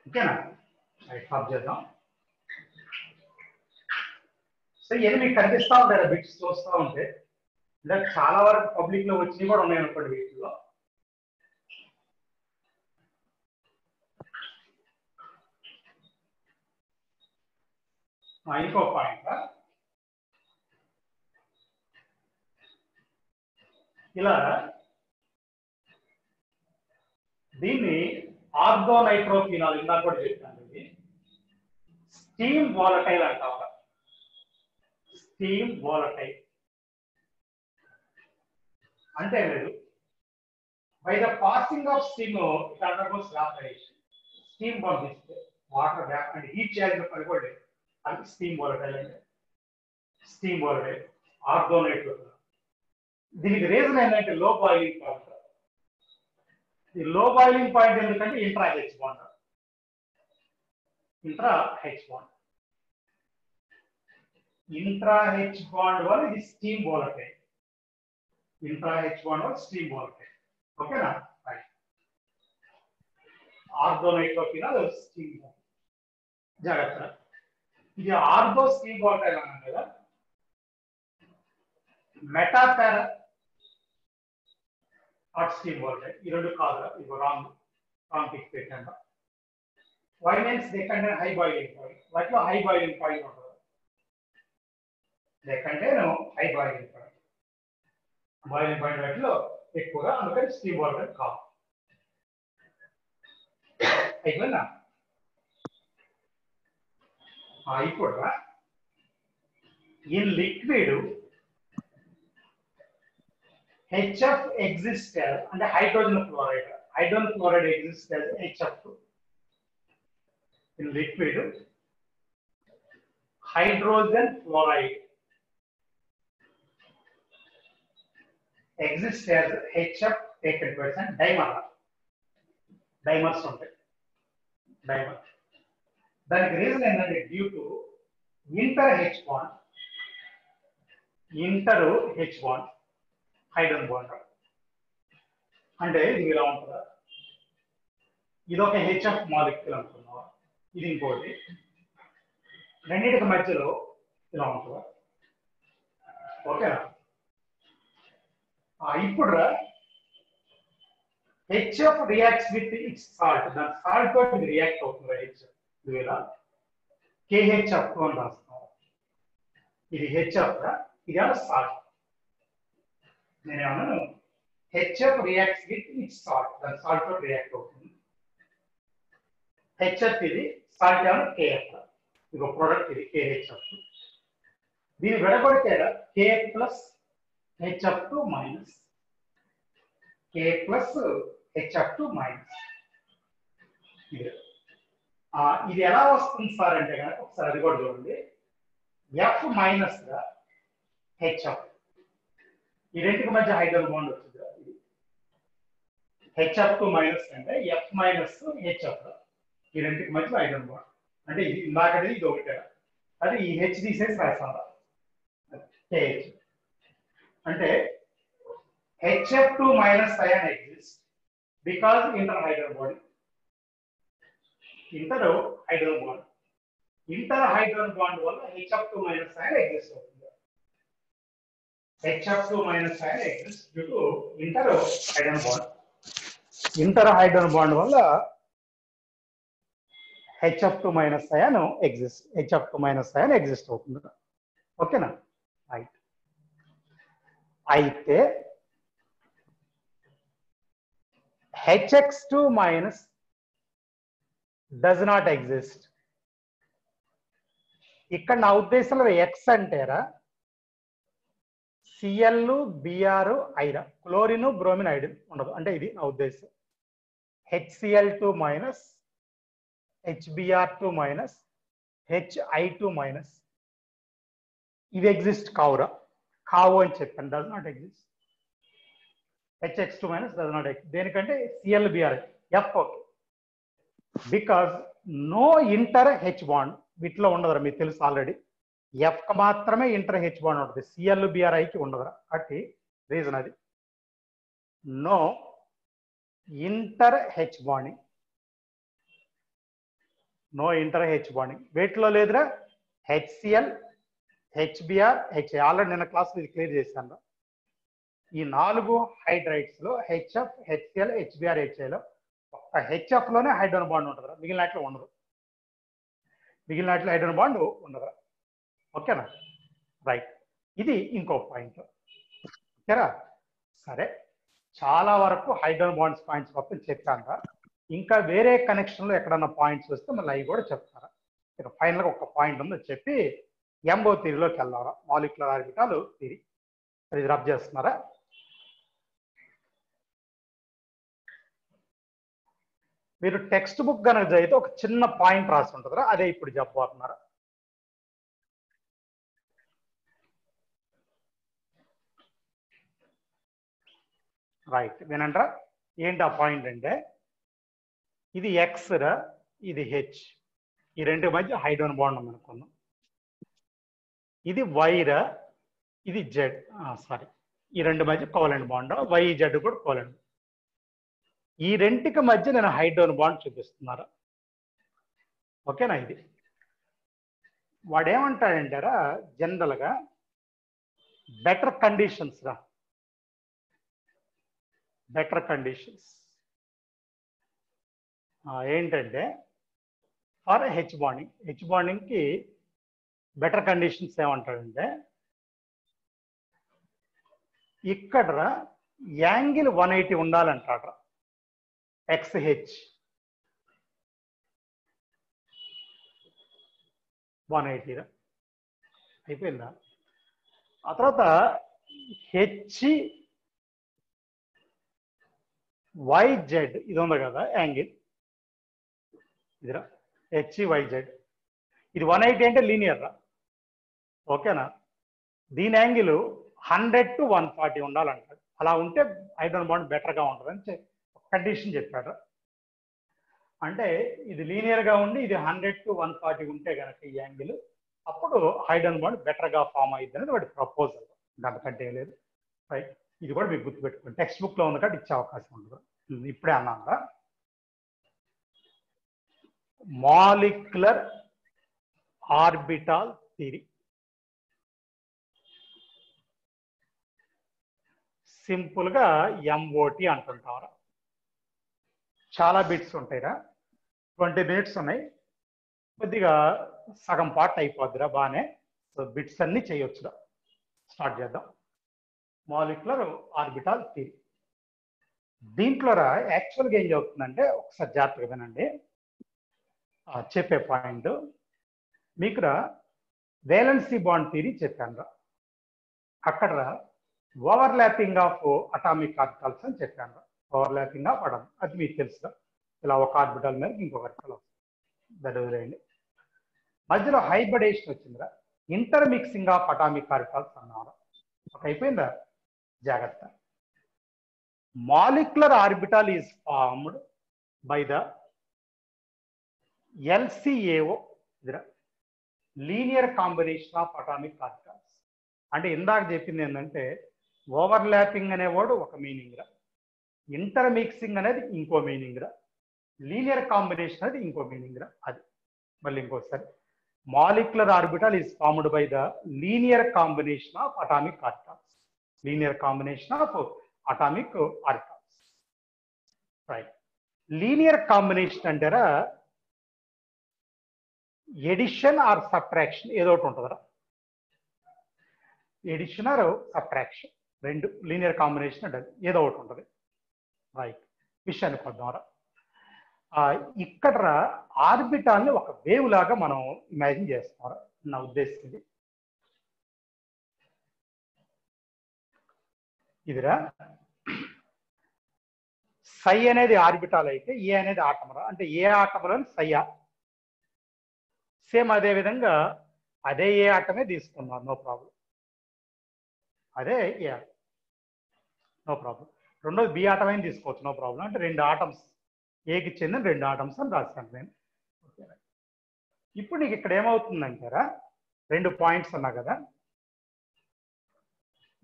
ఓకేనా? స్టాప్ చేద్దాం. సో ఇది మీకు కనిపిస్తా ఉంటాయి బిట్స్ చూస్తూ ఉంటే. ఇలా చాలా వరకు పబ్లిక్ లో వచ్చినవి కూడా ఉన్నాయి అనుకోండి వీటిలో. ఇంకో పాయింట్ ఇలా దీన్ని ఆర్గోనైట్రోఫినాల్ ఇందాక కూడా చెప్పాను. ఇది స్టీమ్ వాలటైల్ అంటాం. స్టీమ్ వాలటైల్ అంటే లేదు, by the passing of steam it undergoes vaporization. Steam పంపిస్తే వాటర్ వ్యాప్ అంటే హీట్ చేయాల్సిన పని కూడా లేదు. అది స్టీమ్ వాలటైల్ అంటే. Steam volatile ortho nitrophenol. దీనికి రీజన్ ఏంటంటే లో బాయిలింగ్ పాయింట్. ఈ లో బాయిలింగ్ పాయింట్ ఎందుకంటే intra H bond. Intra H bond. Intra H bond వల్ల ఇది steam volatile. Intra H bond వల్ల స్టీమ్ వాలటైల్. ఓకేనా? Ortho nitrophenol steam bond. జాగ్రత్త, ఇది ఆర్గో స్టీమ్ వాలటైల్ అన్నాం కదా. Meta para not steam volatile. ఈ రెండు కాదు, ఇది రాంగ్ పిక్ పెట్టండి. Why means they contain high boiling point. వాటిలో హై బాయిలింగ్ పాయింట్ ఉంటుంది. They contain high boiling point. Boiling point వాటిలో ఎక్కువగా, అందుకని స్టీమ్ వాలటైల్ కాదు. అయిపోయిందా? ఇప్పుడు in liquid HF exists as and hydrogen fluoride. Hydrogen fluoride exists as HF2. In liquid, hydrogen fluoride exists as HF taken person dimer. Dimers ఉంటాయి. Dimer. దానికి reason ఏంటంటే due to inter H bond. Inter H bond hydrogen bond అంటే ఇది ఇలా ఉంటుందా? ఇది ఒక HF molecule అనుకున్నావా, ఇది ఇంకోటి. రెండింటికి మధ్యలో ఇలా ఉంటుందా? ఓకేనా? ఇప్పుడు HF reacts with its salt. దాని సాల్ట్ తోటి ఇది రియాక్ట్ అవుతుంది. హెచ్ఎఫ్ ఇలా KHF2 అని రాస్తాం. ఇది హెచ్ఎఫ్, ఇది సాల్ట్. నేనేమన్నా HF reacts with its salt. దాని సాల్ట్ తోటి రియాక్ట్ అవుతుంది. HF ఇది, సాల్ట్ ఏమన్నా KF. ఇది ఒక ప్రోడక్ట్, ఇది KHF. దీన్ని విడగొడితే K plus HF2 minus K plus HF2 minus. ఇది ఎలా వస్తుంది సార్ అంటే కనుక ఒకసారి అది కూడా చూడండి. F మైనస్ గా HF ఈ రెండింటికి మధ్య హైడ్రోజన్ బాండ్ వచ్చింది. ఇది HF2 మైనస్ అంటే F మైనస్ HF. ఈ రెండింటికి మధ్య హైడ్రోజన్ బాండ్ అంటే ఇది ఇందాకది ఇది ఒకటే. అది ఈ H తీసేసి రాస్తారా KH అంటే HF2 minus ion exists because interhydrogen bond. Interhydrogen bond వల్ల HF2 minus ion exists అవుతుంది. HF2 minus ion exists due to interhydrogen bond. Interhydrogen bond వల్ల HF2 minus ion exists. HF2 minus ion exist అవుతుంది. ఓకేనా? Right. అయితే HX2 minus does not exist. ఇక్కడ నా ఉద్దేశంలో X అంటేరా Cl Br ఐరా క్లోరిన్ బ్రోమిన్ ఐడిన్ ఉండదు అంటే ఇది నా ఉద్దేశం. HCl2 minus HBr2 minus HI2 minus ఇవి ఎగ్జిస్ట్ కావు అని చెప్పాను. Does not exist. HX2 minus does not exist. దేనికంటే ClBr F okay because no inter H bond వీటిలో ఉండదురా, మీకు తెలుసు ఆల్రెడీ. F మాత్రమే ఇంటర్ హెచ్ బాండ్ ఉంటుంది, ClBrIకి ఉండదురా. కాబట్టి రీజన్ అది no inter H bonding. No inter H bonding వీటిలో లేదురా. HCl HBr HI ఆల్రెడీ నిన్న క్లాస్ ఇది క్లియర్ చేశాను. ఈ 4 హైడ్రైడ్స్ లో HF HCl HBr HIలో ఒక్క HF లోనే హైడ్రోజన్ బాండ్ ఉంటుంది. మిగిలిన వాటిలో ఉండదు. మిగిలిన వాటిలో హైడ్రోజన్ బాండ్ ఉండదు. ఓకేనా? రైట్. ఇది ఇంకో పాయింట్. ఓకేనా? సరే, చాలా వరకు హైడ్రోజన్ బాండ్స్ పాయింట్స్ మొత్తం చెప్పాను. ఇంకా వేరే కనెక్షన్లో ఎక్కడన్నా పాయింట్స్ వస్తే మళ్ళీ అవి కూడా చెప్తారా. ఇక ఫైనల్గా ఒక పాయింట్ ఉందో చెప్పి ఎంబో థియరీలోకి వెళ్దారా. మాలిక్యులర్ ఆర్బిటాల్ థియరీ అది రబ్ చేస్తున్నారా? మీరు టెక్స్ట్ బుక్ కనుక చదివితే ఒక చిన్న పాయింట్ రాసి ఉంటుందిరా, అదే ఇప్పుడు చెప్పబోతున్నారా. రైట్, వినంటారా. ఏంటి ఆ పాయింట్ అంటే ఇది ఎక్స్ రా, ఇది హెచ్, ఈ రెండు మధ్య హైడ్రోజన్ బాండ్ ఉంది అనుకున్నాం. ఇది వై రా, ఇది జెడ్, సారీ ఈ రెండు మధ్య కోవలెంట్ బాండ్, వై జెడ్ కూడా కోవలెంట్. ఈ రెంటికి మధ్య నేను హైడ్రోజన్ బాండ్ చూపిస్తున్నారా. ఓకేనా? ఇది వాడు ఏమంటాడంటారా, జనరల్గా బెటర్ కండిషన్స్ రా, బెటర్ కండిషన్స్ ఏంటంటే ఫర్ హెచ్ బాండింగ్, హెచ్ బాండింగ్కి బెటర్ కండిషన్స్ ఏమంటాడంటే ఇక్కడ యాంగిల్ 180 ఉండాలంటాడు. XH 180 అయిపోయిందా. ఆ తర్వాత HYZ ఇది ఉంది కదా యాంగిల్, ఇదిరా HYZ, ఇది 180 అంటే లీనియర్ రా. ఓకేనా? దీని యాంగిల్ 100 to 140 ఉండాలంటాడు. అలా ఉంటే హైడ్రోజన్ బాండ్ బెటర్గా ఉంటుందని కండిషన్ చెప్పాడు. అంటే ఇది లీనియర్గా ఉండి ఇది 100 to 140 ఉంటే కనుక ఈ యాంగిల్, అప్పుడు హైడ్రోజన్ బాండ్ బెటర్గా ఫామ్ అయ్యింది అనేది వాడి ప్రపోజల్. దానికంటే లేదు. రైట్, ఇది కూడా మీకు గుర్తుపెట్టుకోండి. టెక్స్ట్ బుక్లో ఉంది కాబట్టి ఇచ్చే అవకాశం ఉంటుంది. ఇప్పుడే అన్నా మాలిక్యులర్ ఆర్బిటాల్ థియరీ. సింపుల్గా MOT అంటుంటారా. చాలా బిట్స్ ఉంటాయిరా, 20 minutes ఉన్నాయి. కొద్దిగా సగం పార్ట్ అయిపోద్దిరా బాగానే. సో బిట్స్ అన్ని చేయొచ్చురా. స్టార్ట్ చేద్దాం. Molecular orbital theory. దీంట్లో రా యాక్చువల్గా ఏం జరుగుతుందంటే ఒకసారి జాగ్రత్తగా వినండి. చెప్పే పాయింట్ మీకు రా వేలెన్సీ బాండ్ థియరీ చెప్పాను రా. అక్కడ రా ఓవర్లాపింగ్ ఆఫ్ అటామిక్ ఆర్బిటాల్స్ అని చెప్పాను రా. ఓవర్లాపింగ్ ఆఫ్ అటామ్ అది మీకు తెలుసుగా. ఇలా ఒక ఆర్బిటాల్ మీద ఇంకొక ఆర్బిటాల్ వస్తుంది. మధ్యలో హైబ్రిడేషన్ వచ్చిందిరా. ఇంటర్మిక్సింగ్ ఆఫ్ అటామిక్ ఆర్బిటాల్స్ అన్నారు. ఒక అయిపోయిందా. జాగ్రత్త. Molecular orbital is formed by the LCAO, linear combination of atomic orbitals. అంటే ఇందాక చెప్పింది ఏంటంటే ఓవర్లాపింగ్ అనేవాడు ఒక మీనింగ్ రా, ఇంటర్మిక్సింగ్ అనేది ఇంకో మీనింగ్ రా, లీనియర్ కాంబినేషన్ అనేది ఇంకో మీనింగ్ రా. అది మళ్ళీ ఇంకోసారి, molecular orbital is formed by the linear combination of atomic orbitals. Linear combination of atomic orbitals. Right. Linear combination అంటారా ఎడిషన్ ఆర్ సబ్ట్రాక్షన్ ఏదో ఒకటి ఉంటుందిరా. ఎడిషన్ ఆర్ సబ్ట్రాక్షన్ రెండు లీనియర్ కాంబినేషన్ అంటే ఏదో ఒకటి ఉంటుంది. రైట్. విషయానికి వద్దాంరా. ఇక్కడ ఆర్బిటాల్ని ఒక వేవ్ లాగా మనం ఇమాజిన్ చేస్తాం. నా ఉద్దేశం ఇది. ఇదిరా సై అనేది ఆర్బిటాల్ అయితే ఏ అనేది ఆటమరా, అంటే ఏ ఆటంలో సయ్యా, సేమ్ అదే విధంగా అదే ఏ ఆటమే తీసుకున్నాం, నో ప్రాబ్లం. అదే ఏ ఆటం, నో ప్రాబ్లం. రెండోది బి ఆటమైనా తీసుకోవచ్చు, నో ప్రాబ్లం. అంటే రెండు ఆటమ్స్, ఏకి చెందిన రెండు ఆటమ్స్ అని రాశాను నేను. ఇప్పుడు నీకు ఇక్కడ ఏమవుతుందంటారా, రెండు పాయింట్స్ ఉన్నా కదా,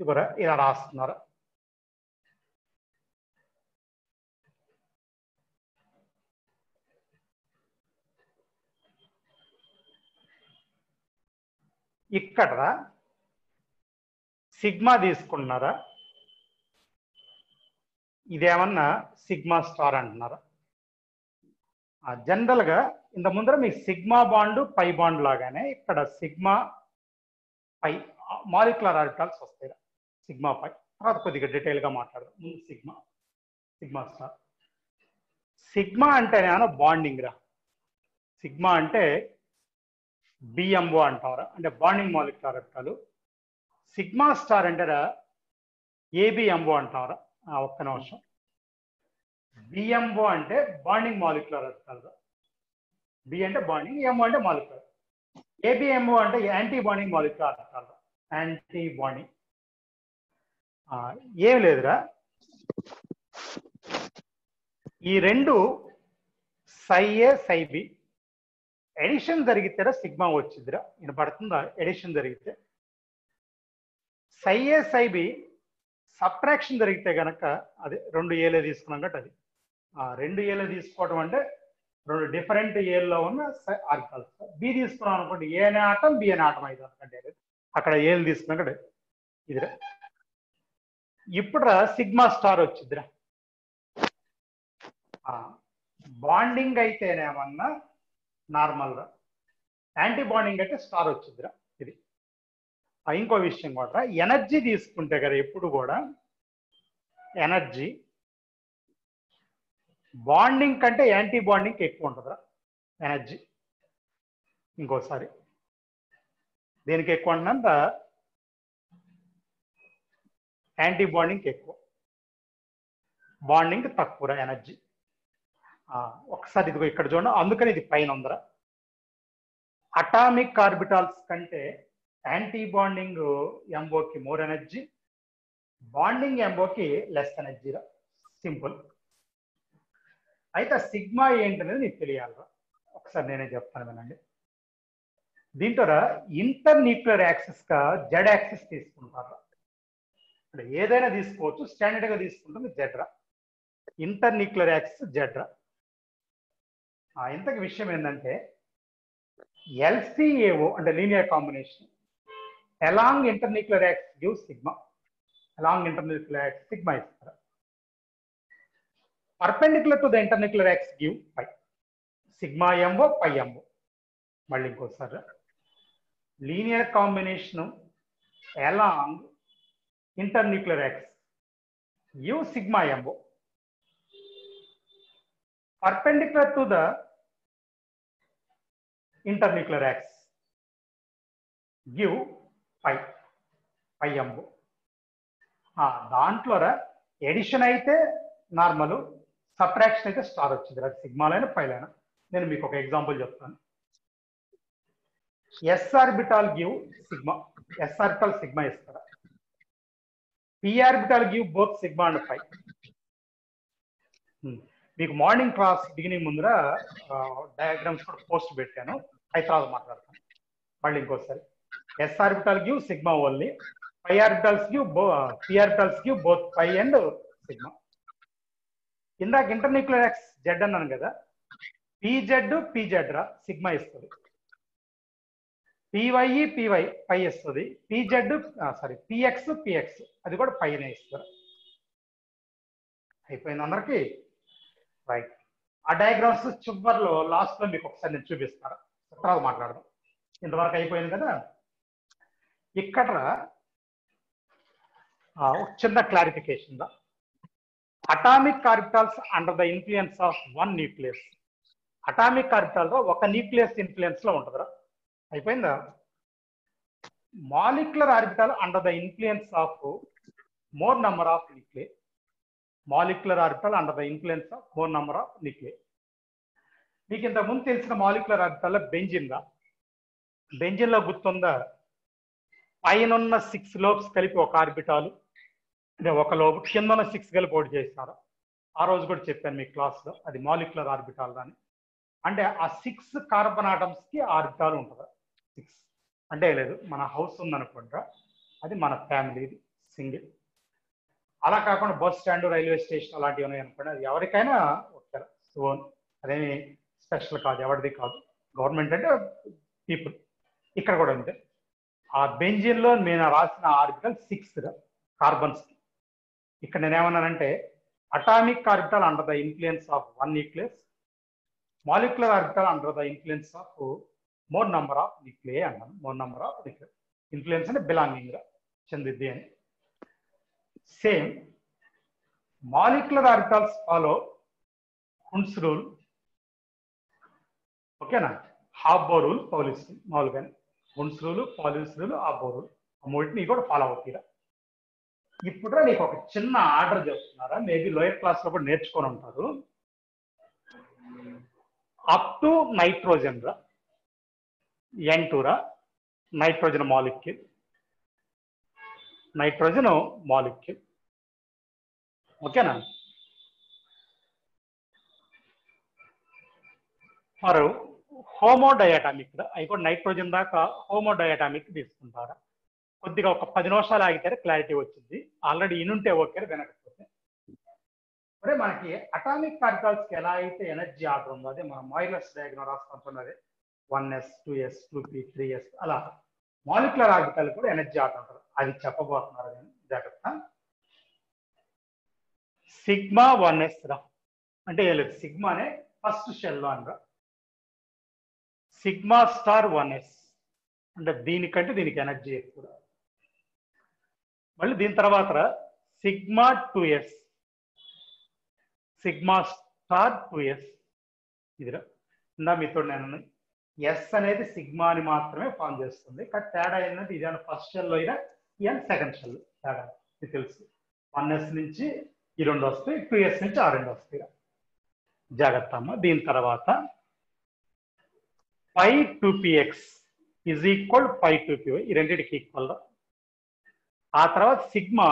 ఇవరా ఇలా రాస్తున్నారా. ఇక్కడ సిగ్మా తీసుకుంటున్నారా, ఇదేమన్నా సిగ్మా స్టార్ అంటున్నారా. జనరల్ గా ఇంత ముందర మీకు సిగ్మా బాండ్ పై బాండ్ లాగానే ఇక్కడ సిగ్మా పై మాలిక్యులర్ ఆర్బిటాల్స్ వస్తాయి. సిగ్మా పై తర్వాత కొద్దిగా డీటెయిల్ గా మాట్లాడదాం. ముందు సిగ్మా స్టార్. సిగ్మా అంటేనేమో బాండింగ్ రా. సిగ్మా అంటే బిఎంఓ అంటారా, అంటే బాండింగ్ మాలిక్యులర్ ఆర్బిటాలు. సిగ్మా స్టార్ అంటారా ఏబిఎంఓ అంటారా. ఒక్క నిమిషం. బిఎంఓ అంటే బాండింగ్ మాలిక్యులర్ ఆర్బిటాల్. బి అంటే బాండింగ్, ఎంఓ అంటే మాలిక్యులర్. ఏబిఎంఓ అంటే anti bonding molecular orbital. Anti bonding ఏం లేదురా, ఈ రెండు సై ఏ సై బి ఎడిషన్ జరిగితేరా సిగ్మా వచ్చిందిరా. వినపడుతుందా? ఎడిషన్ జరిగితే సై ఏ సై బి సబ్ట్రాక్షన్ జరిగితే కనుక అది రెండు ఏలే తీసుకున్నాం కాబట్టి అది రెండు ఏలే తీసుకోవడం అంటే రెండు డిఫరెంట్ ఏల్లో ఉన్న ఆర్బిటాల్స్. బి తీసుకున్నాం అనుకోండి, ఏ అనే ఆటం బి అనే ఆటం అయితే అంటే అక్కడ ఏలు తీసుకున్నాం కదా ఇదిరా. ఇప్పుడు సిగ్మా స్టార్ వచ్చిద్దిరా. బాండింగ్ అయితేనేమన్నా నార్మల్ రా, యాంటీ బాండింగ్ అయితే స్టార్ వచ్చిద్దిరా. ఇది ఇంకో విషయం కూడా, ఎనర్జీ తీసుకుంటే కదా ఎప్పుడు కూడా ఎనర్జీ బాండింగ్ కంటే యాంటీ బాండింగ్ ఎక్కువ ఉంటుందిరా ఎనర్జీ. ఇంకోసారి దేనికి ఎక్కువ అంటున్నంత యాంటీ బాండింగ్ ఎక్కువ, బాండింగ్ తక్కువ ఎనర్జీ. ఒకసారి ఇదిగో ఇక్కడ చూడండి, అందుకని ఇది పైన ఉందరా. అటామిక్ ఆర్బిటాల్స్ కంటే యాంటీ బాండింగ్ ఎంఓకి మోర్ ఎనర్జీ, బాండింగ్ ఎంఓకి లెస్ ఎనర్జీరా. సింపుల్. అయితే సిగ్మా ఏంటనేది నీకు తెలియాలరా. ఒకసారి నేనే చెప్తాను వినండి. దీంట్లో ఇంటర్ న్యూక్లియర్ యాక్సిస్ గా జెడ్ యాక్సిస్ తీసుకుంటారా. అంటే ఏదైనా తీసుకోవచ్చు, స్టాండర్డ్ గా తీసుకుంటుంది జెడ్ రా. ఇంటర్ న్యూక్లియర్ యాక్సిస్ జెడ్ రా. ఇంతకు విషయం ఏంటంటే LCAO అంటే linear combination along internuclear axis give sigma. Along internuclear axis sigma ఇస్తారా. Perpendicular to the internuclear axis give pi. Sigma MO pi MO. మళ్ళీ ఇంకోసారి, linear combination along internuclear axis give sigma MO. Perpendicular to the internuclear axis give pi MO. దాంట్లో addition అయితే normal, subtraction అయితే star వచ్చింది. అది సిగ్మాలైనా పైలైనా. నేను మీకు ఒక ఎగ్జాంపుల్ చెప్తాను. S orbital give sigma. S orbital sigma ఇస్తారా. p orbital give both sigma and phi. మీకు మార్నింగ్ క్లాస్ బిగినింగ్ ముందర డయాగ్రామ్స్ కూడా పోస్ట్ పెట్టాను, అయితే తర్వాత మాట్లాడతాను మళ్ళీ ఇంకోసారి. S orbital give sigma only, pi orbitals give P orbitals give both pi and sigma. ఇందాక ఇంటర్న్యూక్లియర్ ఎక్స్ జెడ్ అన్నాను కదా, పిజెడ్ రా సిగ్మా ఇస్తుంది, పివై పై ఇస్తుంది, పిఎక్స్ అది కూడా పైనే ఇస్తారు. అయిపోయింది అందరికి? రైట్. ఆ డయాగ్రామ్స్ చివరిలో లాస్ట్ లో మీకు ఒకసారి నేను చూపిస్తాను, తర్వాత మాట్లాడదాం. ఇంతవరకు అయిపోయింది కదా. ఇక్కడ చిన్న క్లారిఫికేషన్ దా. Atomic orbitals under the influence of one nucleus. Atomic orbital లో ఒక న్యూక్లియస్ ఇన్ఫ్లుయెన్స్ లో ఉంటుందిరా. అయిపోయిందా? Molecular orbital under the influence of more number of nucleus. Molecular orbital under the influence of more number of nucleus. మీకు ఇంతకుముందు తెలిసిన molecular orbital benzene దా. Benzene లో గుర్తుందా, పైన 6 లోబ్స్ కలిపి ఒక ఆర్బిటాలు, అంటే ఒక లోబ్, కింద 6 కలిపి ఒకటి చేస్తారు. ఆ రోజు కూడా చెప్పాను మీ క్లాస్ లో, అది మాలిక్యులర్ ఆర్బిటాల్ అని. అంటే ఆ 6 కార్బన్ ఆటమ్స్ కి ఆర్బిటాల్ ఉంటుంది. 6 అంటే లేదు, మన హౌస్ ఉందనుకుంటా, అది మన ఫ్యామిలీది సింగిల్. అలా కాకుండా బస్ స్టాండ్, రైల్వే స్టేషన్ అలాంటివి ఉన్నాయి అనుకోండి, అది ఎవరికైనా ఓకే, ఓన్, అదేమి స్పెషల్ కాదు, ఎవరిది కాదు, గవర్నమెంట్ అంటే పీపుల్. ఇక్కడ కూడా అంతే. ఆ బెంజిన్ లో నేను రాసిన ఆర్బిటల్ 6 కార్బన్స్. ఇక్కడ నేనేమన్నానంటే atomic orbital under the influence of one nucleus, molecular orbital under the influence of more number of nuclei అన్నాను. More number of nucleus, influence అంటే బిలాంగింగ్ గా చెందిద్ది అని. Same molecular orbitals follow Hund's rule, ఓకేనా? Aufbau rule, Pauli's rule, మామూలుగా Hund's rule, Pauli's rule, aufbau rule, ఆ మూడింటిని కూడా ఫాలో అవుతారా. ఇప్పుడు నీకు ఒక చిన్న ఆర్డర్ చెప్తున్నారా, మేబీ లోయర్ క్లాస్ లో కూడా నేర్చుకొని ఉంటారు. అప్ టు నైట్రోజన్ రా, N2 రా, నైట్రోజన్ మాలిక్యూల్, నైట్రోజన్ మాలిక్యూల్, ఓకేనా? మరి హోమోడయాటామిక్ రా, అవి కూడా నైట్రోజన్ దాకా హోమోడయాటామిక్ తీసుకుంటారా. కొద్దిగా ఒక 10 నిమిషాలు ఆగితే క్లారిటీ వచ్చింది. ఆల్రెడీ ఇనుంటే ఓకే, వినకపోతే. అంటే మనకి అటామిక్ ఆర్బిటాల్స్ కి ఎలా అయితే ఎనర్జీ ఆర్డర్ ఉందో, అదే మనం మాయిలర్స్ diagram రాసుకుంటున్నది 1s 2s 2p 3s, అలా మాలిక్యులర్ ఆర్బిటాల్ కూడా ఎనర్జీ ఆర్డర్ ఉంటుంది. అది చెప్పబోతున్నారు, జాగ్రత్త. సిగ్మా 1s రా, అంటే ఏం లేదు, సిగ్మానే ఫస్ట్ షెల్ లో అనరా. సిగ్మా స్టార్ 1s అంటే దీనికంటే దీనికి ఎనర్జీ ఎక్కువ. మళ్ళీ దీని తర్వాత sigma 2s, sigma star 2s ఇదిరా. ఇందా మీతో నేను ఎస్ అనేది సిగ్మాని మాత్రమే ఫామ్ చేస్తుంది, కానీ తేడా ఏంటంటే ఇదేనా ఫస్ట్ షెల్ అయినా ఇదేనా సెకండ్ షెల్, తేడా ఇది తెలుసు. 1s నుంచి ఈ 2 వస్తాయి, 2s నుంచి ఆ 2 వస్తాయి. జాగ్రత్త అమ్మ. దీని తర్వాత పై 2px is equal pi 2py, ఈ రెండింటికి ఈక్వల్. ఆ తర్వాత సిగ్మా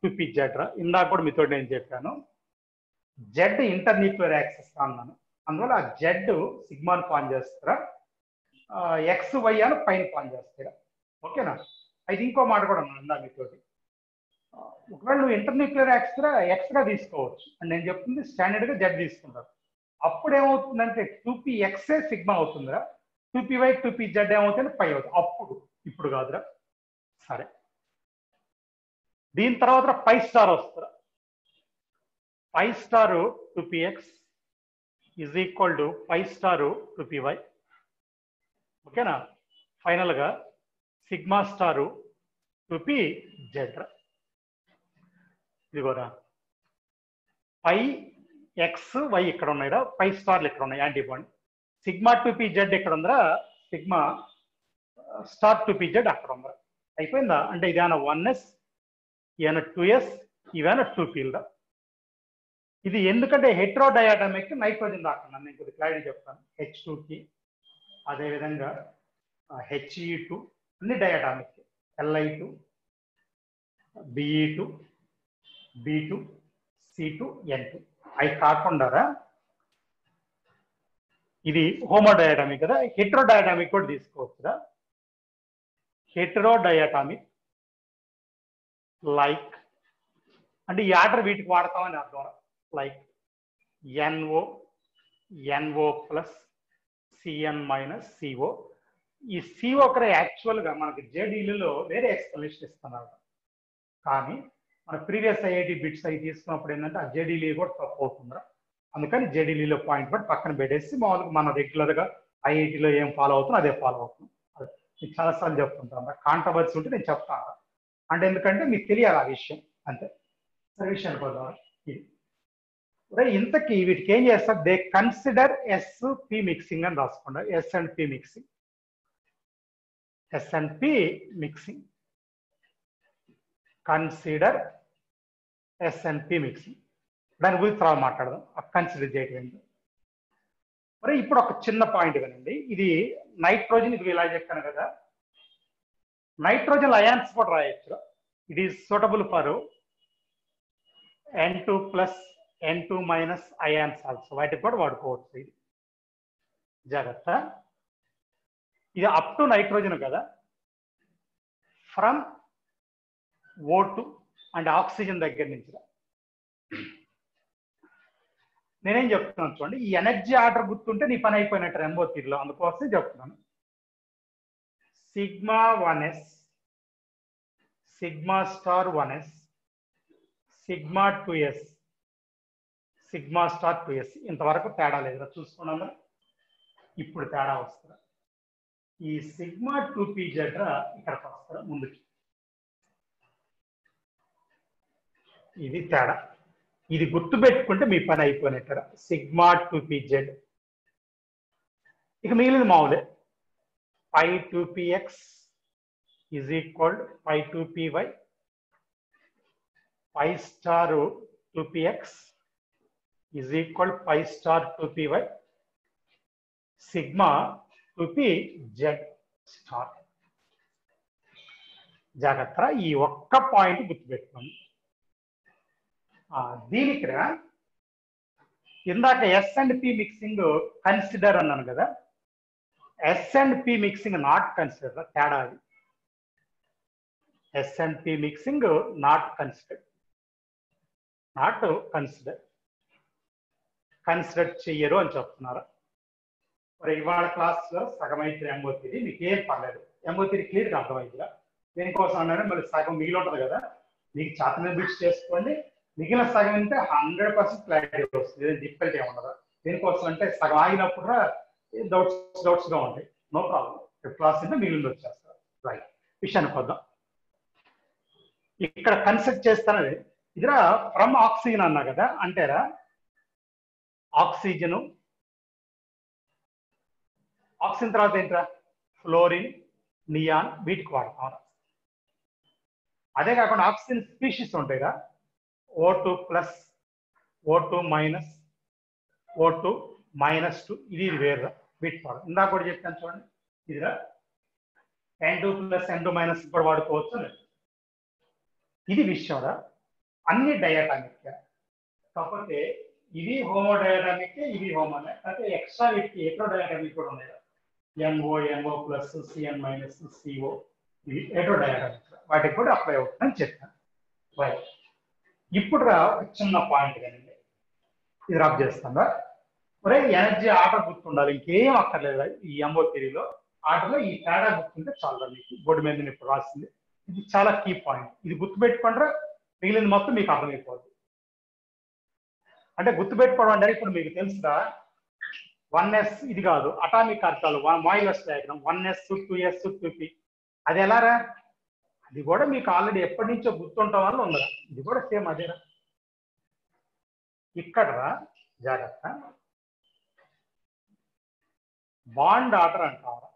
2pz రా, ఇందాక కూడా మీతో నేను చెప్పాను, జెడ్ ఇంటర్న్యూక్లియర్ యాక్సిస్ అన్నాను, అందువల్ల ఆ జెడ్ సిగ్మాని ఫామ్ చేస్తారా, ఎక్స్ వై అని పైన ఫామ్ చేస్తారా, ఓకేనా? అయితే ఇంకో మాట కూడా ఉన్నాను ఇందా మీతోటి, ఒకవేళ నువ్వు ఇంటర్న్యూక్లియర్ ఎక్స్గా తీసుకోవచ్చు అని నేను చెప్తుంది, స్టాండర్డ్ గా జెడ్ తీసుకుంటారు. అప్పుడు ఏమవుతుందంటే 2pxే సిగ్మా అవుతుందిరా, 2py 2pz ఏమవుతుంది, పై అవుతుంది అప్పుడు, ఇప్పుడు కాదురా. సరే, దీని తర్వాత పై స్టార్ వస్తారా, pi star 2px is equal to pi star 2py, ఓకేనా? ఫైనల్ గా సిగ్మా స్టార్ 2pz. ఇదిగోరా, పై ఎక్స్ వై ఇక్కడ ఉన్నాయిరా, పై స్టార్లు ఇక్కడ ఉన్నాయి యాంటీబాండ్. సిగ్మా 2pz ఇక్కడ ఉందిరా, సిగ్మా స్టార్ 2pz అక్కడ ఉందిరా. అయిపోయిందా? అంటే ఇదేనా 1s, ఇదేనా 2s, ఇవేనా 2pరా. ఇది ఎందుకంటే హెట్రోడయాటమిక్ నైట్రోజన్ దాకున్నాను, నేను కొద్దిగా క్లారిటీ చెప్తాను. H2కి, అదేవిధంగా He2 అన్ని diatomic, Li2 Be2 B2 C2 N2 అవి కాకుండా ఇది హోమోడయాటమిక్ కదా, హెట్రోడయాటమిక్ కూడా తీసుకోవచ్చురా. హెట్రోడయాటమిక్ లైక్ అంటే ఈ ఆర్డర్ వీటికి వాడతామని అర్థం. Like NO plus CN minus CO. ఈ CO ఒకరే యాక్చువల్గా మనకి జేడీలలో వేరే ఎక్స్ప్లెనేషన్ ఇస్తున్నారు, కానీ మన ప్రీవియస్ ఐఐటి బిట్స్ అవి తీసుకున్నప్పుడు ఏంటంటే ఆ జేడీలీ కూడా తప్పు అవుతుందా, అందుకని జేడీలీలో పాయింట్ బట్టి పక్కన పెట్టేసి మామూలుగా మన రెగ్యులర్గా ఐఐటిలో ఏం ఫాలో అవుతుందో అదే ఫాలో అవుతుంది. మీకు చాలాసార్లు చెప్తుంటాను, కాంట్రవర్సీ ఉంటే నేను చెప్తాను అంటే, ఎందుకంటే మీకు తెలియాలి ఆ విషయం అంతే. సరే విషయానికి వద్దాం. ఇది ఇంతకీ వీటికి ఏం చేస్తారు, దే కన్సిడర్ SP మిక్సింగ్ అని రాసుకుంటారు. S&P mixing, S&P mixing, consider S&P mixing. దాని గురించి తర్వాత మాట్లాడదాం. కన్సిడర్ చేయటం ఏంటి. మరి ఇప్పుడు ఒక చిన్న పాయింట్ వినండి. ఇది నైట్రోజన్, ఇది ఇలా చెప్పాను కదా, నైట్రోజన్ అయాన్స్ కూడా రాయొచ్చు. It is suitable for N2 plus N2 minus ions also, వాటికి కూడా వాడుకోవచ్చు. ఇది జాగ్రత్త. ఇది అప్ టు నైట్రోజన్ కదా, ఫ్రమ్ O2 అండ్ ఆక్సిజన్ దగ్గర నుంచి. నేనేం చెప్తున్నాను చూడండి, ఈ ఎనర్జీ ఆర్డర్ గుర్తుంటే నీ పని అయిపోయినట్టు ఎంఓ3లో, అందుకోసం చెప్తున్నాను. Sigma 1s, sigma star 1s, sigma 2s, sigma star 2s. ఇంతవరకు తేడా లేదు చూసుకున్నాం. ఇప్పుడు తేడా వస్తుంది. ఈ సిగ్మా 2pz ఇక్కడికి వస్తారు ముందుకి. ఇది తేడా. ఇది గుర్తు పెట్టుకుంటే మీ పని అయిపోయినట్టు. Sigma 2pz. ఇక మిగిలిన మామూలే. Pi 2px is equal pi 2py, pi star 2px is equal pi star 2py, sigma 2pz star. జాగ్రత్త, ఈ ఒక్క పాయింట్ గుర్తుపెట్టుకోండి. దీనికి ఇందాక S&P మిక్సింగ్ కన్సిడర్ అన్నాను కదా, S&P మిక్సింగ్ నాట్ కన్సిడర్. తేడా అది. S&P mixing not consider, not consider, consider చెయ్యరు అని చెప్తున్నారు. మరి ఇవాళ క్లాస్లో సగం అయితే ఎంఓ3, మీకు ఏం పర్లేదు. ఎంఓ3 క్లియర్గా అర్థమైందిగా. దేనికోసం అన్నారో మళ్ళీ సగం మిగిలి ఉంటుంది కదా, మీకు చేతనే బిట్స్ చేసుకోండి. మిగిలిన సగం అంటే 100% క్లారిటీ వస్తుంది, డిఫికల్టీ ఉండదు. దేనికోసం అంటే సగం ఆగినప్పుడు డౌట్స్గా ఉంటాయి. నో ప్రాబ్లం, క్లాస్ అంటే మిగిలింది వచ్చేస్తారు. రైట్, విషయానికి వద్దాం. ఇక్కడ కన్సిడర్ చేస్తానది ఇదిరా ఫ్రమ్ ఆక్సిజన్ అన్నా కదా, అంటేరా ఆక్సిజన్, ఆక్సిజన్ తర్వాత ఏంట్రా ఫ్లోరిన్, నియాన్, వీటికి వాడతాం. అదే కాకుండా ఆక్సిజన్ స్పీషీస్ ఉంటాయిగా, O2 plus, O2 minus, O2 minus 2, ఇది వేరు, వీటికి వాడు. ఇందాక కూడా చెప్తాను చూడండి, ఇదిరా N2 ప్లస్ N2 మైనస్ కూడా వాడుకోవచ్చు. ఇది విషయంరా. అన్ని డయాటామిక్, కాకపోతే ఇది హోమోడయాటమిక్, ఇది హోమోనే, అయితే ఎక్స్ట్రా వీటికి హెట్రోడయాటమిక్ కూడా ఉన్నాయి. NO plus, CN minus, CO, ఇది హెట్రోడయాటమిక్, వాటికి కూడా అప్లై అవుతుందని చెప్పాను. రైట్, ఇప్పుడు ఒక చిన్న పాయింట్ కానీ ఇది రబ్ చేస్తుందా. ఒరే ఎనర్జీ ఆర్డర్ గుర్తుండాలి, ఇంకేం అక్కర్లేదు. ఈ ఎంఓ3లో ఆర్డర్లో ఈ తేడా గుర్తుంటే చాలా, మీకు బోర్డు మీద ఇప్పుడు రాసింది. ఇది చాలా కీ పాయింట్. ఇది గుర్తుపెట్టుకుంటారా, మిగిలింది మొత్తం మీకు అర్థమైపోద్ది. అంటే గుర్తుపెట్టుకోవడం అంటే ఇప్పుడు మీకు తెలుసురా, 1s ఇది కాదు, అటామిక్ అర్థాలు మాయిలస్ డయాగ్రామ్ 1s 2s 2p, అది ఎలారా, అది కూడా మీకు ఆల్రెడీ ఎప్పటి నుంచో గుర్తుండటం వల్ల ఉందా. ఇది కూడా సేమ్ అదేరా. ఇక్కడ జాగ్రత్త, బాండ్ ఆర్డర్ అంటారా.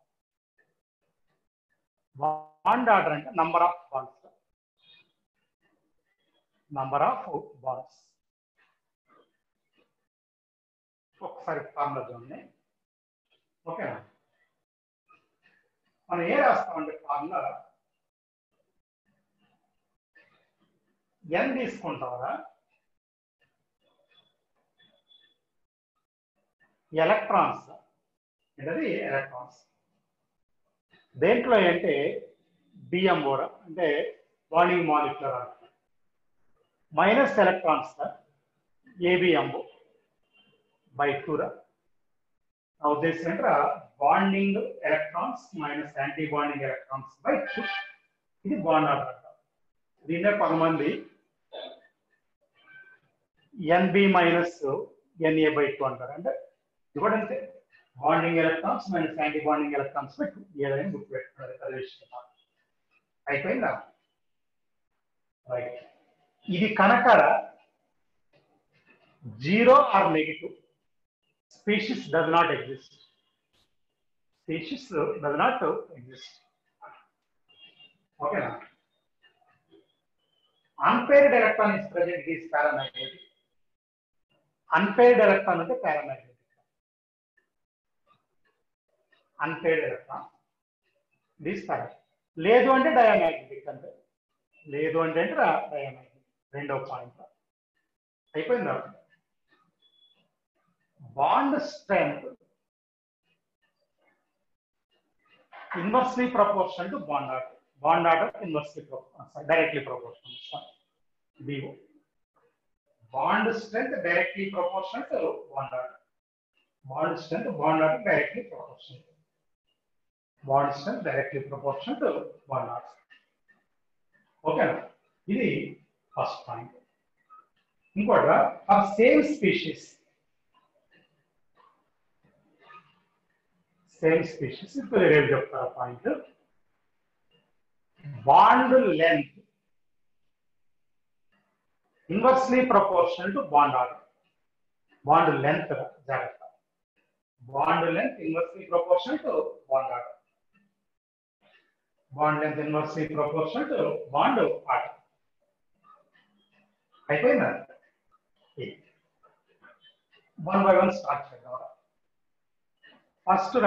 బాండ్ ఆర్డర్ అంటే number of bonds, number of bonds. ఒకసారి ఫార్ములా చూడండి. ఓకేనా, మనం ఏ రాస్తామంటే ఫార్ములా n తీసుకుంటారా ఎలక్ట్రాన్స్ అనేది ఎలక్ట్రాన్స్ దేంట్లో అంటే బిఎంఓ అంటే bonding molecular minus electrons ABMO by 2 నా ఉద్దేశం ఏంటంటే bonding electrons minus anti bonding electrons by 2 ఇది బాండ్ ఆర్డర్ దీన్నే కొంతమంది ఎన్బి మైనస్ ఎన్ఏ బై 2 అంటారు అంటే ఇది కూడా అంతే bonding electrons minus anti bonding electrons by 2 ఏదైనా గుర్తుపెట్టుకున్నారు అయిపోయిందా రైట్ ఇది కనుక 0 or negative species does not exist. Species does not exist. Okay. Unpaired electron is present. It is paramagnetic. Unpaired electron is paramagnetic. Unpaired electron. This paramagnetic. లేదు అంటే diamagnetic అంటే లేదు అంటే డయామాగ్నెటిక్ రెండో పాయింట్ అయిపోయిందా bond strength inversely proportional to bond order. Bond order inversely proportional, directly proportional. BO. Bond strength directly proportional to bond order. Bond strength, bond order directly proportional. Bond strength directly proportional to bond order. Okay. This is first point. Inkoda, for same species. Same species is the range of point. Bond length inversely proportional to bond order. Bond length, bond length inversely proportional to bond order. Bond length inversely proportional to bond order. అయిపోయిందా one by one start చేద్దాం first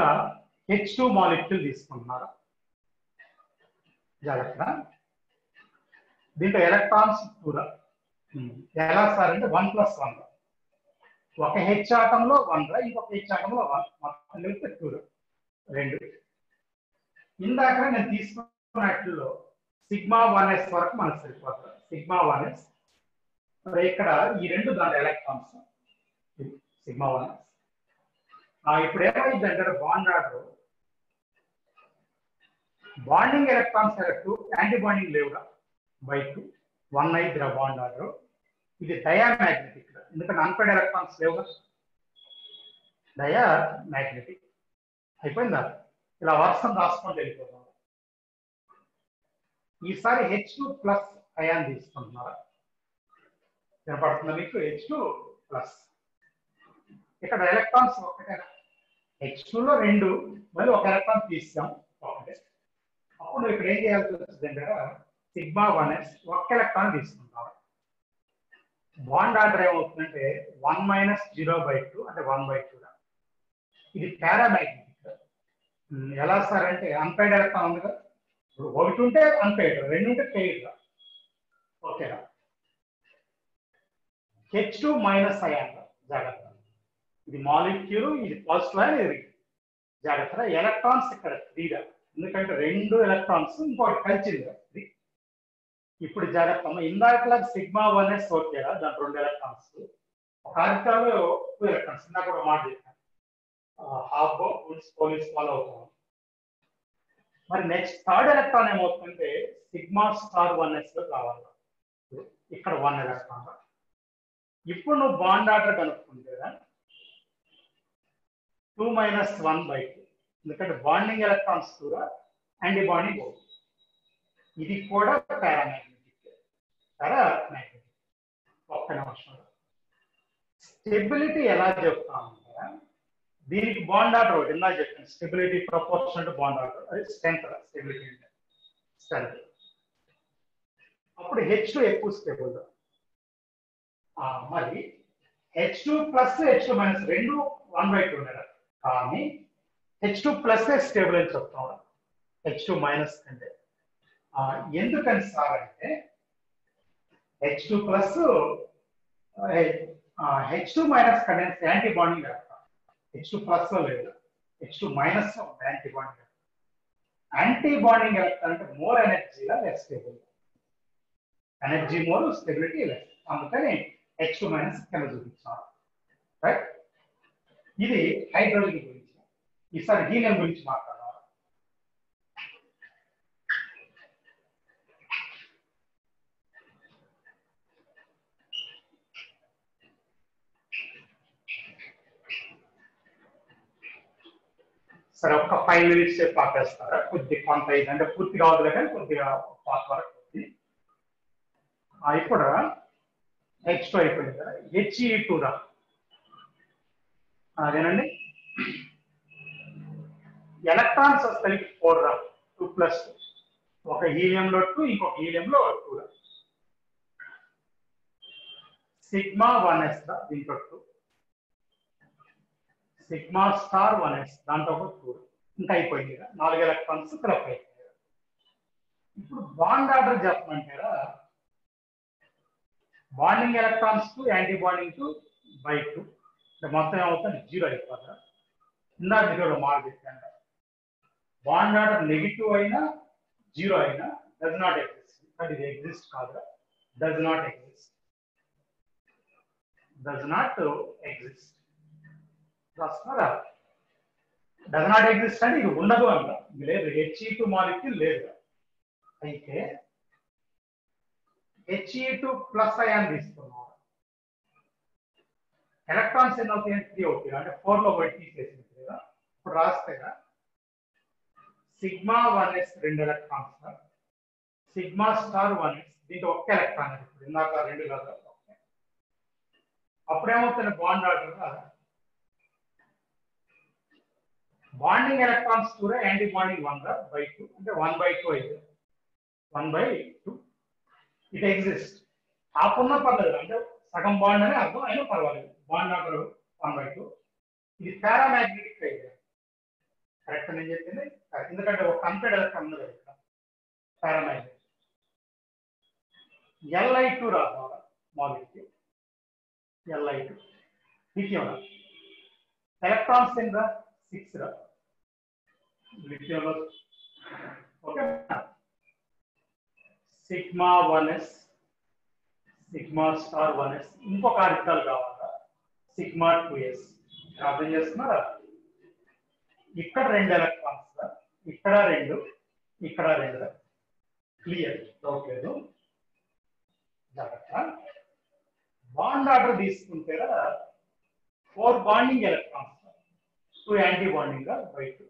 H2 molecule తీసుకుంటున్నారు జాగ్రత్త దీంట్లో electrons 2 ఎలా sir అంటే 1+1 ఒక H ఆటంలో 1 ఇంకొక H ఆటంలో 1 మొత్తం కలిపితే 2 రెండు ఇందాక నేను తీసుకున్నట్లో σ1s వరకు మనకు సరిపోతుంది σ1s మరి ఇక్కడ ఈ రెండు దాంట్లో ఎలక్ట్రాన్స్ σ1s ఇప్పుడు ఏమైందంటే bond order bonding electrons 2 anti bonding లేవుగా బై 2 1 అయితే బాండ్ ఆర్డర్ ఇది డయామాగ్నెటిక్ ఎందుకంటే అన్పేడ్ ఎలక్ట్రాన్స్ లేవుగా డయామాగ్నెటిక్ అయిపోయిందా ఇలా వర్షం రాసుకుంటూ వెళ్ళిపోతాం ఈసారి H2+ అయాన్ తీసుకుంటున్నారా వినపడుతుందా మీకు H2+. ఇక్కడ ఎలక్ట్రాన్స్ ఒకటే H2 లో 2 మళ్ళీ ఒక ఎలక్ట్రాన్ తీస్తాం ఒకటే అప్పుడు ఇక్కడ ఏం చేయాల్సి వస్తుంది అంటే σ1s ఒక ఎలక్ట్రాన్ తీసుకుంటాం బాండ్ ఆర్డర్ ఏమవుతుందంటే 1 - 0/2 అంటే 1/2 ఇది పారామాగ్నెటిక్ ఎలా సార్ అంటే అన్పైడ్ ఎలక్ట్రాన్ ఉంది కదా ఇప్పుడు ఒకటి ఉంటే అన్పైడ్ రెండు ఉంటే పెయిడ్ ఓకేనా H2- అయాన్ జాగ్రత్త ఇది మాలిక్యూల్ ఇది పాజిటివ్ అని ఇది జాగ్రత్త ఎలక్ట్రాన్స్ ఇక్కడ 3 ఎందుకంటే 2 ఎలక్ట్రాన్స్ ఇంకోటి కలిసింది ఇప్పుడు జాగ్రత్త ఇందాక σ1s ఓకేరా దాని 2 ఎలక్ట్రాన్స్ ఒక ఆర్బిటాల్లో 2 ఎలక్ట్రాన్స్ ఇందాక కూడా మాట చెప్పాను హాఫ్ పోలీస్ ఫాలో అవుతాం మరి నెక్స్ట్ థర్డ్ ఎలక్ట్రాన్ ఏమవుతుందంటే σ*1s లో కావాలి ఇక్కడ 1 ఎలక్ట్రాన్ ఇప్పుడు నువ్వు బాండ్ ఆర్డర్ కనుక్కుంటే 2 - 1/2 ఎందుకంటే బాండింగ్ ఎలక్ట్రాన్స్ కూడా యాంటీ బాండింగ్ ఇది కూడా పారామాగ్నెటిక్ ఒక్క నిమిషం స్టెబిలిటీ ఎలా చెప్తామంటే దీనికి బాండ్ ఆర్డర్ ఒకటి ఇందా చెప్పాను stability proportional to bond order అది స్ట్రెంత్ స్టెబిలిటీ అంటే స్ట్రెంత్ అప్పుడు H2 ఎక్కువ స్టేబుల్ మరి H2+ H2- రెండు 1/2 ఉన్నాయి కానీ H2+ స్టేబుల్ అని చెప్తాం H2- కంటే ఎందుకని సార్ అంటే H2 plus H2 minus condense anti bonding electron. H2 plus లో లేదు, H2 మైనస్ లో ఉంది anti bonding. Anti bonding electron అంటే మోర్ ఎనర్జీగా less stable. Energy more, stability less. అందుకని H2 మైనస్ కింద చూపించాను. రైట్, ఇది హైడ్రోజన్ గురించి. ఈసారి హీలియం గురించి మాట్లాడాలి. సరే, ఒక్క 5 minutes సేపు ఆపేస్తారా? కొద్దిగా కొంత ఇది అంటే పూర్తిగా అవదులే కానీ కొద్దిగా పాస్ వరకు ఉంది. ఇప్పుడు H2 అయిపోయింది కదా, He2 రా. అదేనండి, ఎలక్ట్రాన్స్ వస్తాయి 4 రా, 2 ప్లస్. ఒక హీలియంలో 2, ఇంకొక హీలియంలో 2 రా. సిగ్మా 1s రా, దీంట్లో 2. సిగ్మా స్టార్ 1s, దాంట్లో ఒక 2. ఇంకా అయిపోయింది కదా, 4 ఎలక్ట్రాన్స్ క్లబ్ అయిపోయాయి. ఇప్పుడు బాండ్ ఆర్డర్ చెప్పమంటారా? Bonding electrons to anti bonding to buy 2 మొత్తం ఏమవుతుంది? 0 అయిపోతుందా? ఇందా 0 మార్క్ పెట్టండి. బాండ్ ఆర్డర్ నెగిటివ్ అయినా 0 అయినా డస్ నాట్ ఎగ్జిస్ట్. బట్ ఇది ఎగ్జిస్ట్ కాదు, does not exist. Does not exist రాస్తున్నారా? డస్ నాట్ ఎగ్జిస్ట్ అంటే ఇది ఉండదు అంట, ఇది లేదు. He2 మాలిక్యూల్ లేదు. అయితే He2 ప్లస్ అయాన్ తీసుకున్నాం, ఎలక్ట్రాన్స్ ఎన్ని అవుతాయి? 3 అవుతాయి. అంటే 4 లో 1 తీసేసింది కదా. ఇప్పుడు రాస్తే sigma 1s 2 electrons, sigma star 1s దీంట్లో 1 ఎలక్ట్రాన్. ఇప్పుడు ఇందాక 2 కదా, అప్పుడేమవుతుంది? బాండ్ ఆర్డర్ బాండింగ్ ఎలక్ట్రాన్స్ కూడా యాంటీ బాండింగ్ 1 రా బై 2 అంటే 1/2 అయితే 1/2 ఇట్ ఎగ్జిస్ట్. ఆపున్న పర్లేదు, అంటే సగం బాండ్ అని అర్థం అయినా పర్వాలేదు. Bond order 1/2. ఇది పారామాగ్నెటిక్ అయితే కరెక్ట్ నేను చెప్పింది, ఎందుకంటే ఒక కంపెడ్ ఎలక్ట్రాన్ ఉంది కదా పారామాగ్నెటిక్. Li2 రావాలి మాలిక్యూల్, Li2 లిథియం. ఎలక్ట్రాన్స్ ఎన్ని రా? 6 రా లిథియంలో. Okay, sigma 1s, sigma star 1s, ఇంకొక ఆర్టికల్ కావాలా? Sigma 2s. అర్థం చేస్తున్నారా? ఇక్కడ 2 ఎలక్ట్రాన్స్, ఇక్కడ 2, ఇక్కడ 2. క్లియర్, డౌట్ లేదు. జాగ్రత్త. బాండ్ ఆర్డర్ తీసుకుంటే 4 bonding electrons, 2 anti bonding by 2.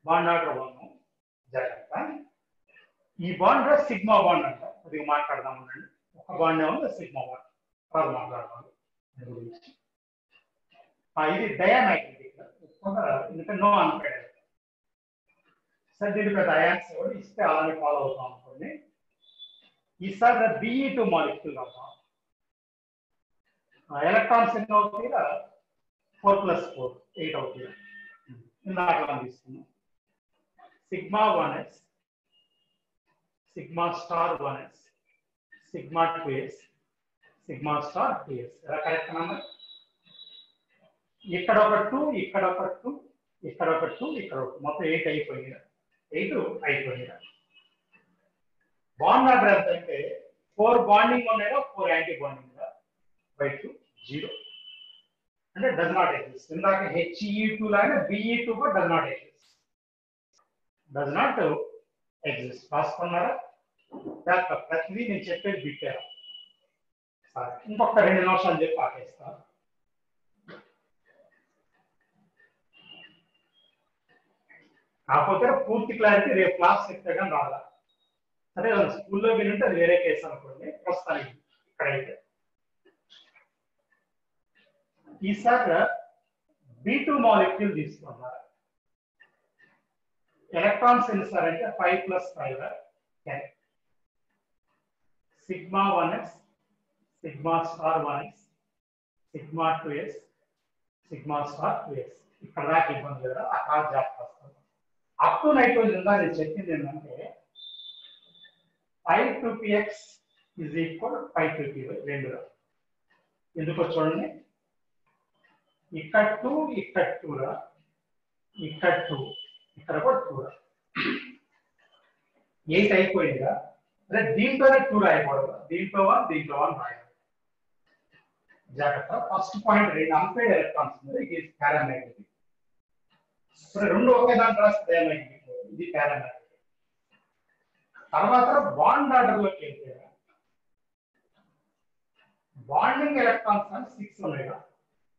Bond order 1. జాగ్రత్త, ఈ బాండ్ సిగ్మా బాండ్ అంట. అది మాట్లాడదాం ఉండండి. ఒక బాండ్ ఏమో సిగ్మా బాండ్, అది మాట్లాడదాం గురించి. ఇది డయామాగ్నెటిక్, ఎందుకంటే నో అన్పేడ్. సరే, దీని పెద్ద అయాన్స్ కూడా ఇస్తే అలానే ఫాలో అవుతాం అనుకోండి. ఈసారి Be2 మాలిక్యూల్ అమ్మా. ఎలక్ట్రాన్స్ ఎన్ని అవుతాయి? 4 + 4 8 అవుతాయి. ఇందాక తీసుకున్నాం. Sigma 1s, sigma star 1s, sigma 2s, sigma star 2s. ఎలా కరెక్ట్ నెంబర్? ఇక్కడ ఒక 2, ఇక్కడ ఒక 2, ఇక్కడ ఒక 2, ఇక్కడ ఒక 2, మొత్తం 8 అయిపోయింది. 8 అయిపోయింది. బాండ్ ఆర్డర్ ఎంత అంటే 4 బాండింగ్ ఉన్నాయో 4 యాంటీ బాండింగ్ బై 2 0 అంటే డస్ నాట్ ఎగ్జిస్ట్. ఇందాక He2 లాగా Be2 కూడా does not exist. Does not exist. రాసుకున్నారా? ప్రతిదీ నేను చెప్పేది బిట్టారా? సరే, ఇంకొక 2 నిమిషాలు చెప్పి ఆపేస్తాను. కాకపోతే పూర్తి క్లారిటీ రేపు క్లాస్ చెప్తే కానీ రాదా? సరే, స్కూల్లో వినుంటే అది వేరే కేసు అనుకోండి. ప్రస్తుతానికి ఇక్కడైతే ఈసారి B2 మాలిక్యూల్ తీసుకున్నారు. ఎలక్ట్రాన్స్ ఎన్ని సార్ అంటే 5 + 5 10. Sigma 1s, sigma star 1s, sigma 2s, sigma star 2s. ఇక్కడ దాకా ఇబ్బంది లేదా? అక్కడ జాబ్ వస్తుంది. అప్ టు నైట్రోజన్ నేను చెప్పింది ఏంటంటే 5 2px ఈజ్ ఈక్వల్ 5 2 ఎందుకో చూడండి, ఇక్కడ 2 ఇక్కడ 2 రా, ఇక్కడ 2 ఇక్కడ కూడా 2 రా, 8 అయిపోయిందిగా. అదే దీంట్లోనే 2 రాయకూడదు, దీంట్లో 1 దీంట్లో 1 రాయాలి. జాగ్రత్త. ఫస్ట్ పాయింట్ రెండు అన్పేడ్ ఎలక్ట్రాన్స్ ఉంది, ఇది పారామాగ్నెటిక్. రెండు ఒకే దాంట్లో రాస్తే డయామాగ్నెటిక్, ఇది పారామాగ్నెటిక్. తర్వాత బాండ్ ఆర్డర్ లోకి వెళ్తే బాండింగ్ ఎలక్ట్రాన్స్ అని 6 ఉన్నాయి,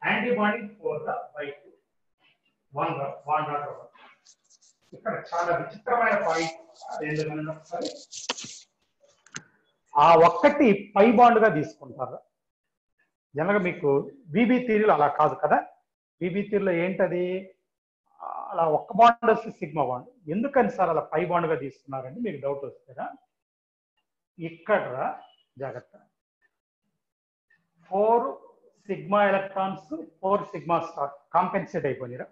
యాంటీ బాండింగ్ 4 రా బై 2 1 రా బాండ్ ఆర్డర్. ఇక్కడ చాలా విచిత్రమైన పాయింట్ ఒకసారి, ఆ ఒక్కటి పై బాండ్ గా తీసుకుంటారు. జనరల్గా మీకు బీబీ థియరీలో అలా కాదు కదా. బీబీ థియరీలో ఏంటది, అలా ఒక్క బాండ్ వస్తే సిగ్మా బాండ్. ఎందుకని సార్ అలా పై బాండ్ గా తీసుకున్నారని మీకు డౌట్ వస్తుందా? ఇక్కడ జాగ్రత్త, 4 sigma electrons 4 sigma star compensate అయిపోయినారా.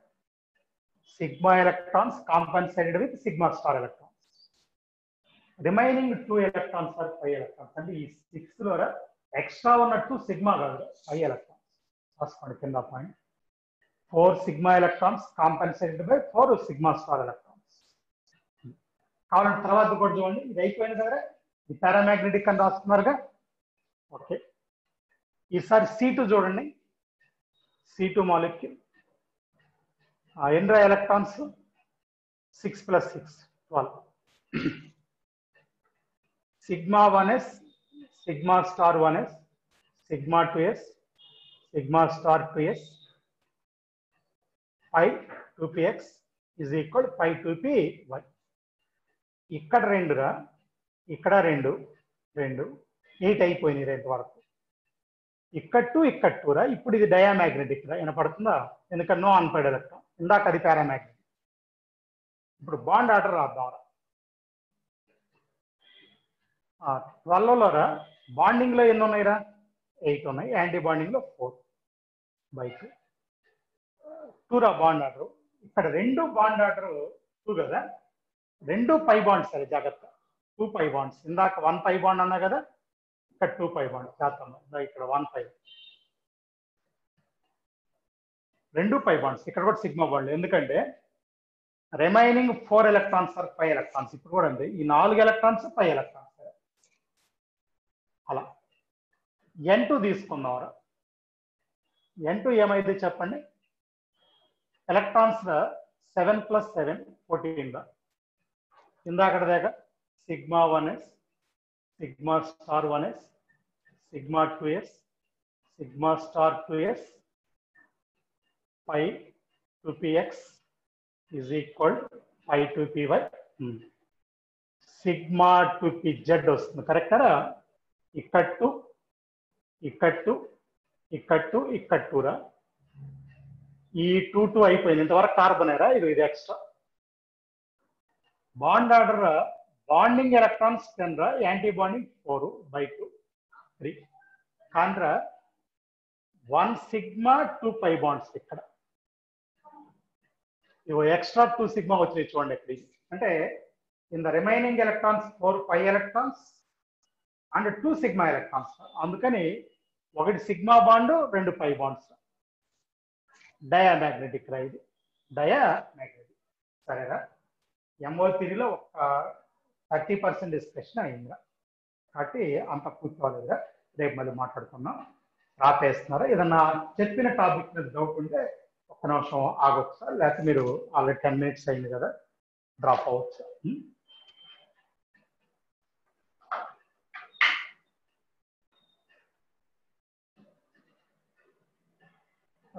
Sigma electrons compensated with sigma star electrons. Remaining 2 electrons are 5 electrons. అంటే ఈ 6 లో ఎక్స్ట్రా ఉన్నట్టు సిగ్మా కాదు 5 ఎలక్ట్రాన్స్. రాసుకోండి కింద point. 4 sigma electrons compensated by 4 sigma star electrons. కావాలంటే తర్వాత కూడా చూడండి, ఇది అయిపోయింది కదా, ఈ పారామాగ్నెటిక్ అని రాస్తున్నారుగా. ఓకే, ఈసారి C2 చూడండి. C2 మాలిక్యూల్ ఎన్ని electrons, 6 + 6 12. Sigma 1s sigma star 1s sigma 2s sigma star 2s 5 2px is equal 5 2py. ఇక్కడ 2 రా, ఇక్కడ 2 2 8 అయిపోయినాయి 2 వరకు. ఇక్కడ 2 ఇక్కడ 2 రా. ఇప్పుడు ఇది డయామాగ్నెటిక్ రా, వినపడుతుందా? ఎందుకంటే నో అన్పైడ్ ఎలక్ట్రాన్, ఇందాక అది పారామాగ్నెటిక్. ఇప్పుడు బాండ్ ఆర్డర్ రాద్దాం. 12లో రా బాండింగ్ లో ఎన్ని ఉన్నాయిరా, 8 ఉన్నాయి. యాంటీ బాండింగ్ లో 4 బై 2 2 రా బాండ్ ఆర్డర్. ఇక్కడ 2 బాండ్ ఆర్డర్ 2 కదా, 2 పై బాండ్స్. సరే జాగ్రత్త, 2 పై బాండ్స్. ఇందాక 1 పై బాండ్ అన్నా కదా, ఇక్కడ 2 పై బాండ్ చేస్తాం. ఇక్కడ 1 పై, 2 పై బాండ్స్. ఇక్కడ కూడా సిగ్మా బాండ్, ఎందుకంటే రిమైనింగ్ 4 ఎలక్ట్రాన్స్ ఆర్ 5 ఎలక్ట్రాన్స్. ఇప్పుడు కూడా ఉంది, ఈ 4 ఎలక్ట్రాన్స్ 5 ఎలక్ట్రాన్స్. అలా N2 తీసుకుందాం. N2 ఏమైంది చెప్పండి. ఎలక్ట్రాన్స్ 7 + 7 14 ఇందాక దాకా sigma 1s sigma star 1s sigma 2s sigma star 2s 5 2px is equal 5 2py. Sigma 2pz వస్తుంది, కరెక్టరా? ఇక్కడ 2 ఇక్కడ 2 ఇక్కడ 2 ఇక్కడ 2 రా. ఈ 2 2 అయిపోయింది. ఇంతవరకు కార్బన్ రా, ఇది extra. Bond order bonding electrons 10 రా, యాంటీ బాండింగ్ 4 బై 2 3. కాంట్రా 1 సిగ్మా 2 పై బాండ్స్. ఇక్కడ ఇవి ఎక్స్ట్రా 2 సిగ్మా వచ్చినాయి చూడండి. ఇక్కడ అంటే in the remaining electrons 4 pi electrons and 2 sigma electrons. అందుకని 1 sigma bond 2 pi bonds. Diamagnetic రా, ఇది డయామాగ్నెటిక్. సరేరా, MO థియరీలో ఒక 30% డిస్కషన్ అయిందిరా, కాబట్టి అంత కూర్చోలేదురా. రేపు మళ్ళీ మాట్లాడుకుందాం. రాపేస్తున్నారా? ఏదన్నా చెప్పిన టాపిక్ మీద డౌట్ ఉంటే ఒక్క నిమిషం ఆగొచ్చు సార్, లేకపోతే మీరు ఆల్రెడీ 10 minutes అయింది కదా, డ్రాప్ అవ్వచ్చు.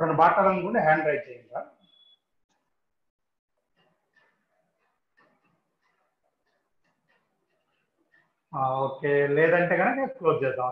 రెండు మాట్లాడాలనుకుంటే హ్యాండ్ రైజ్ చేయండి. ఓకే, లేదంటే కనుక క్లోజ్ చేద్దాం.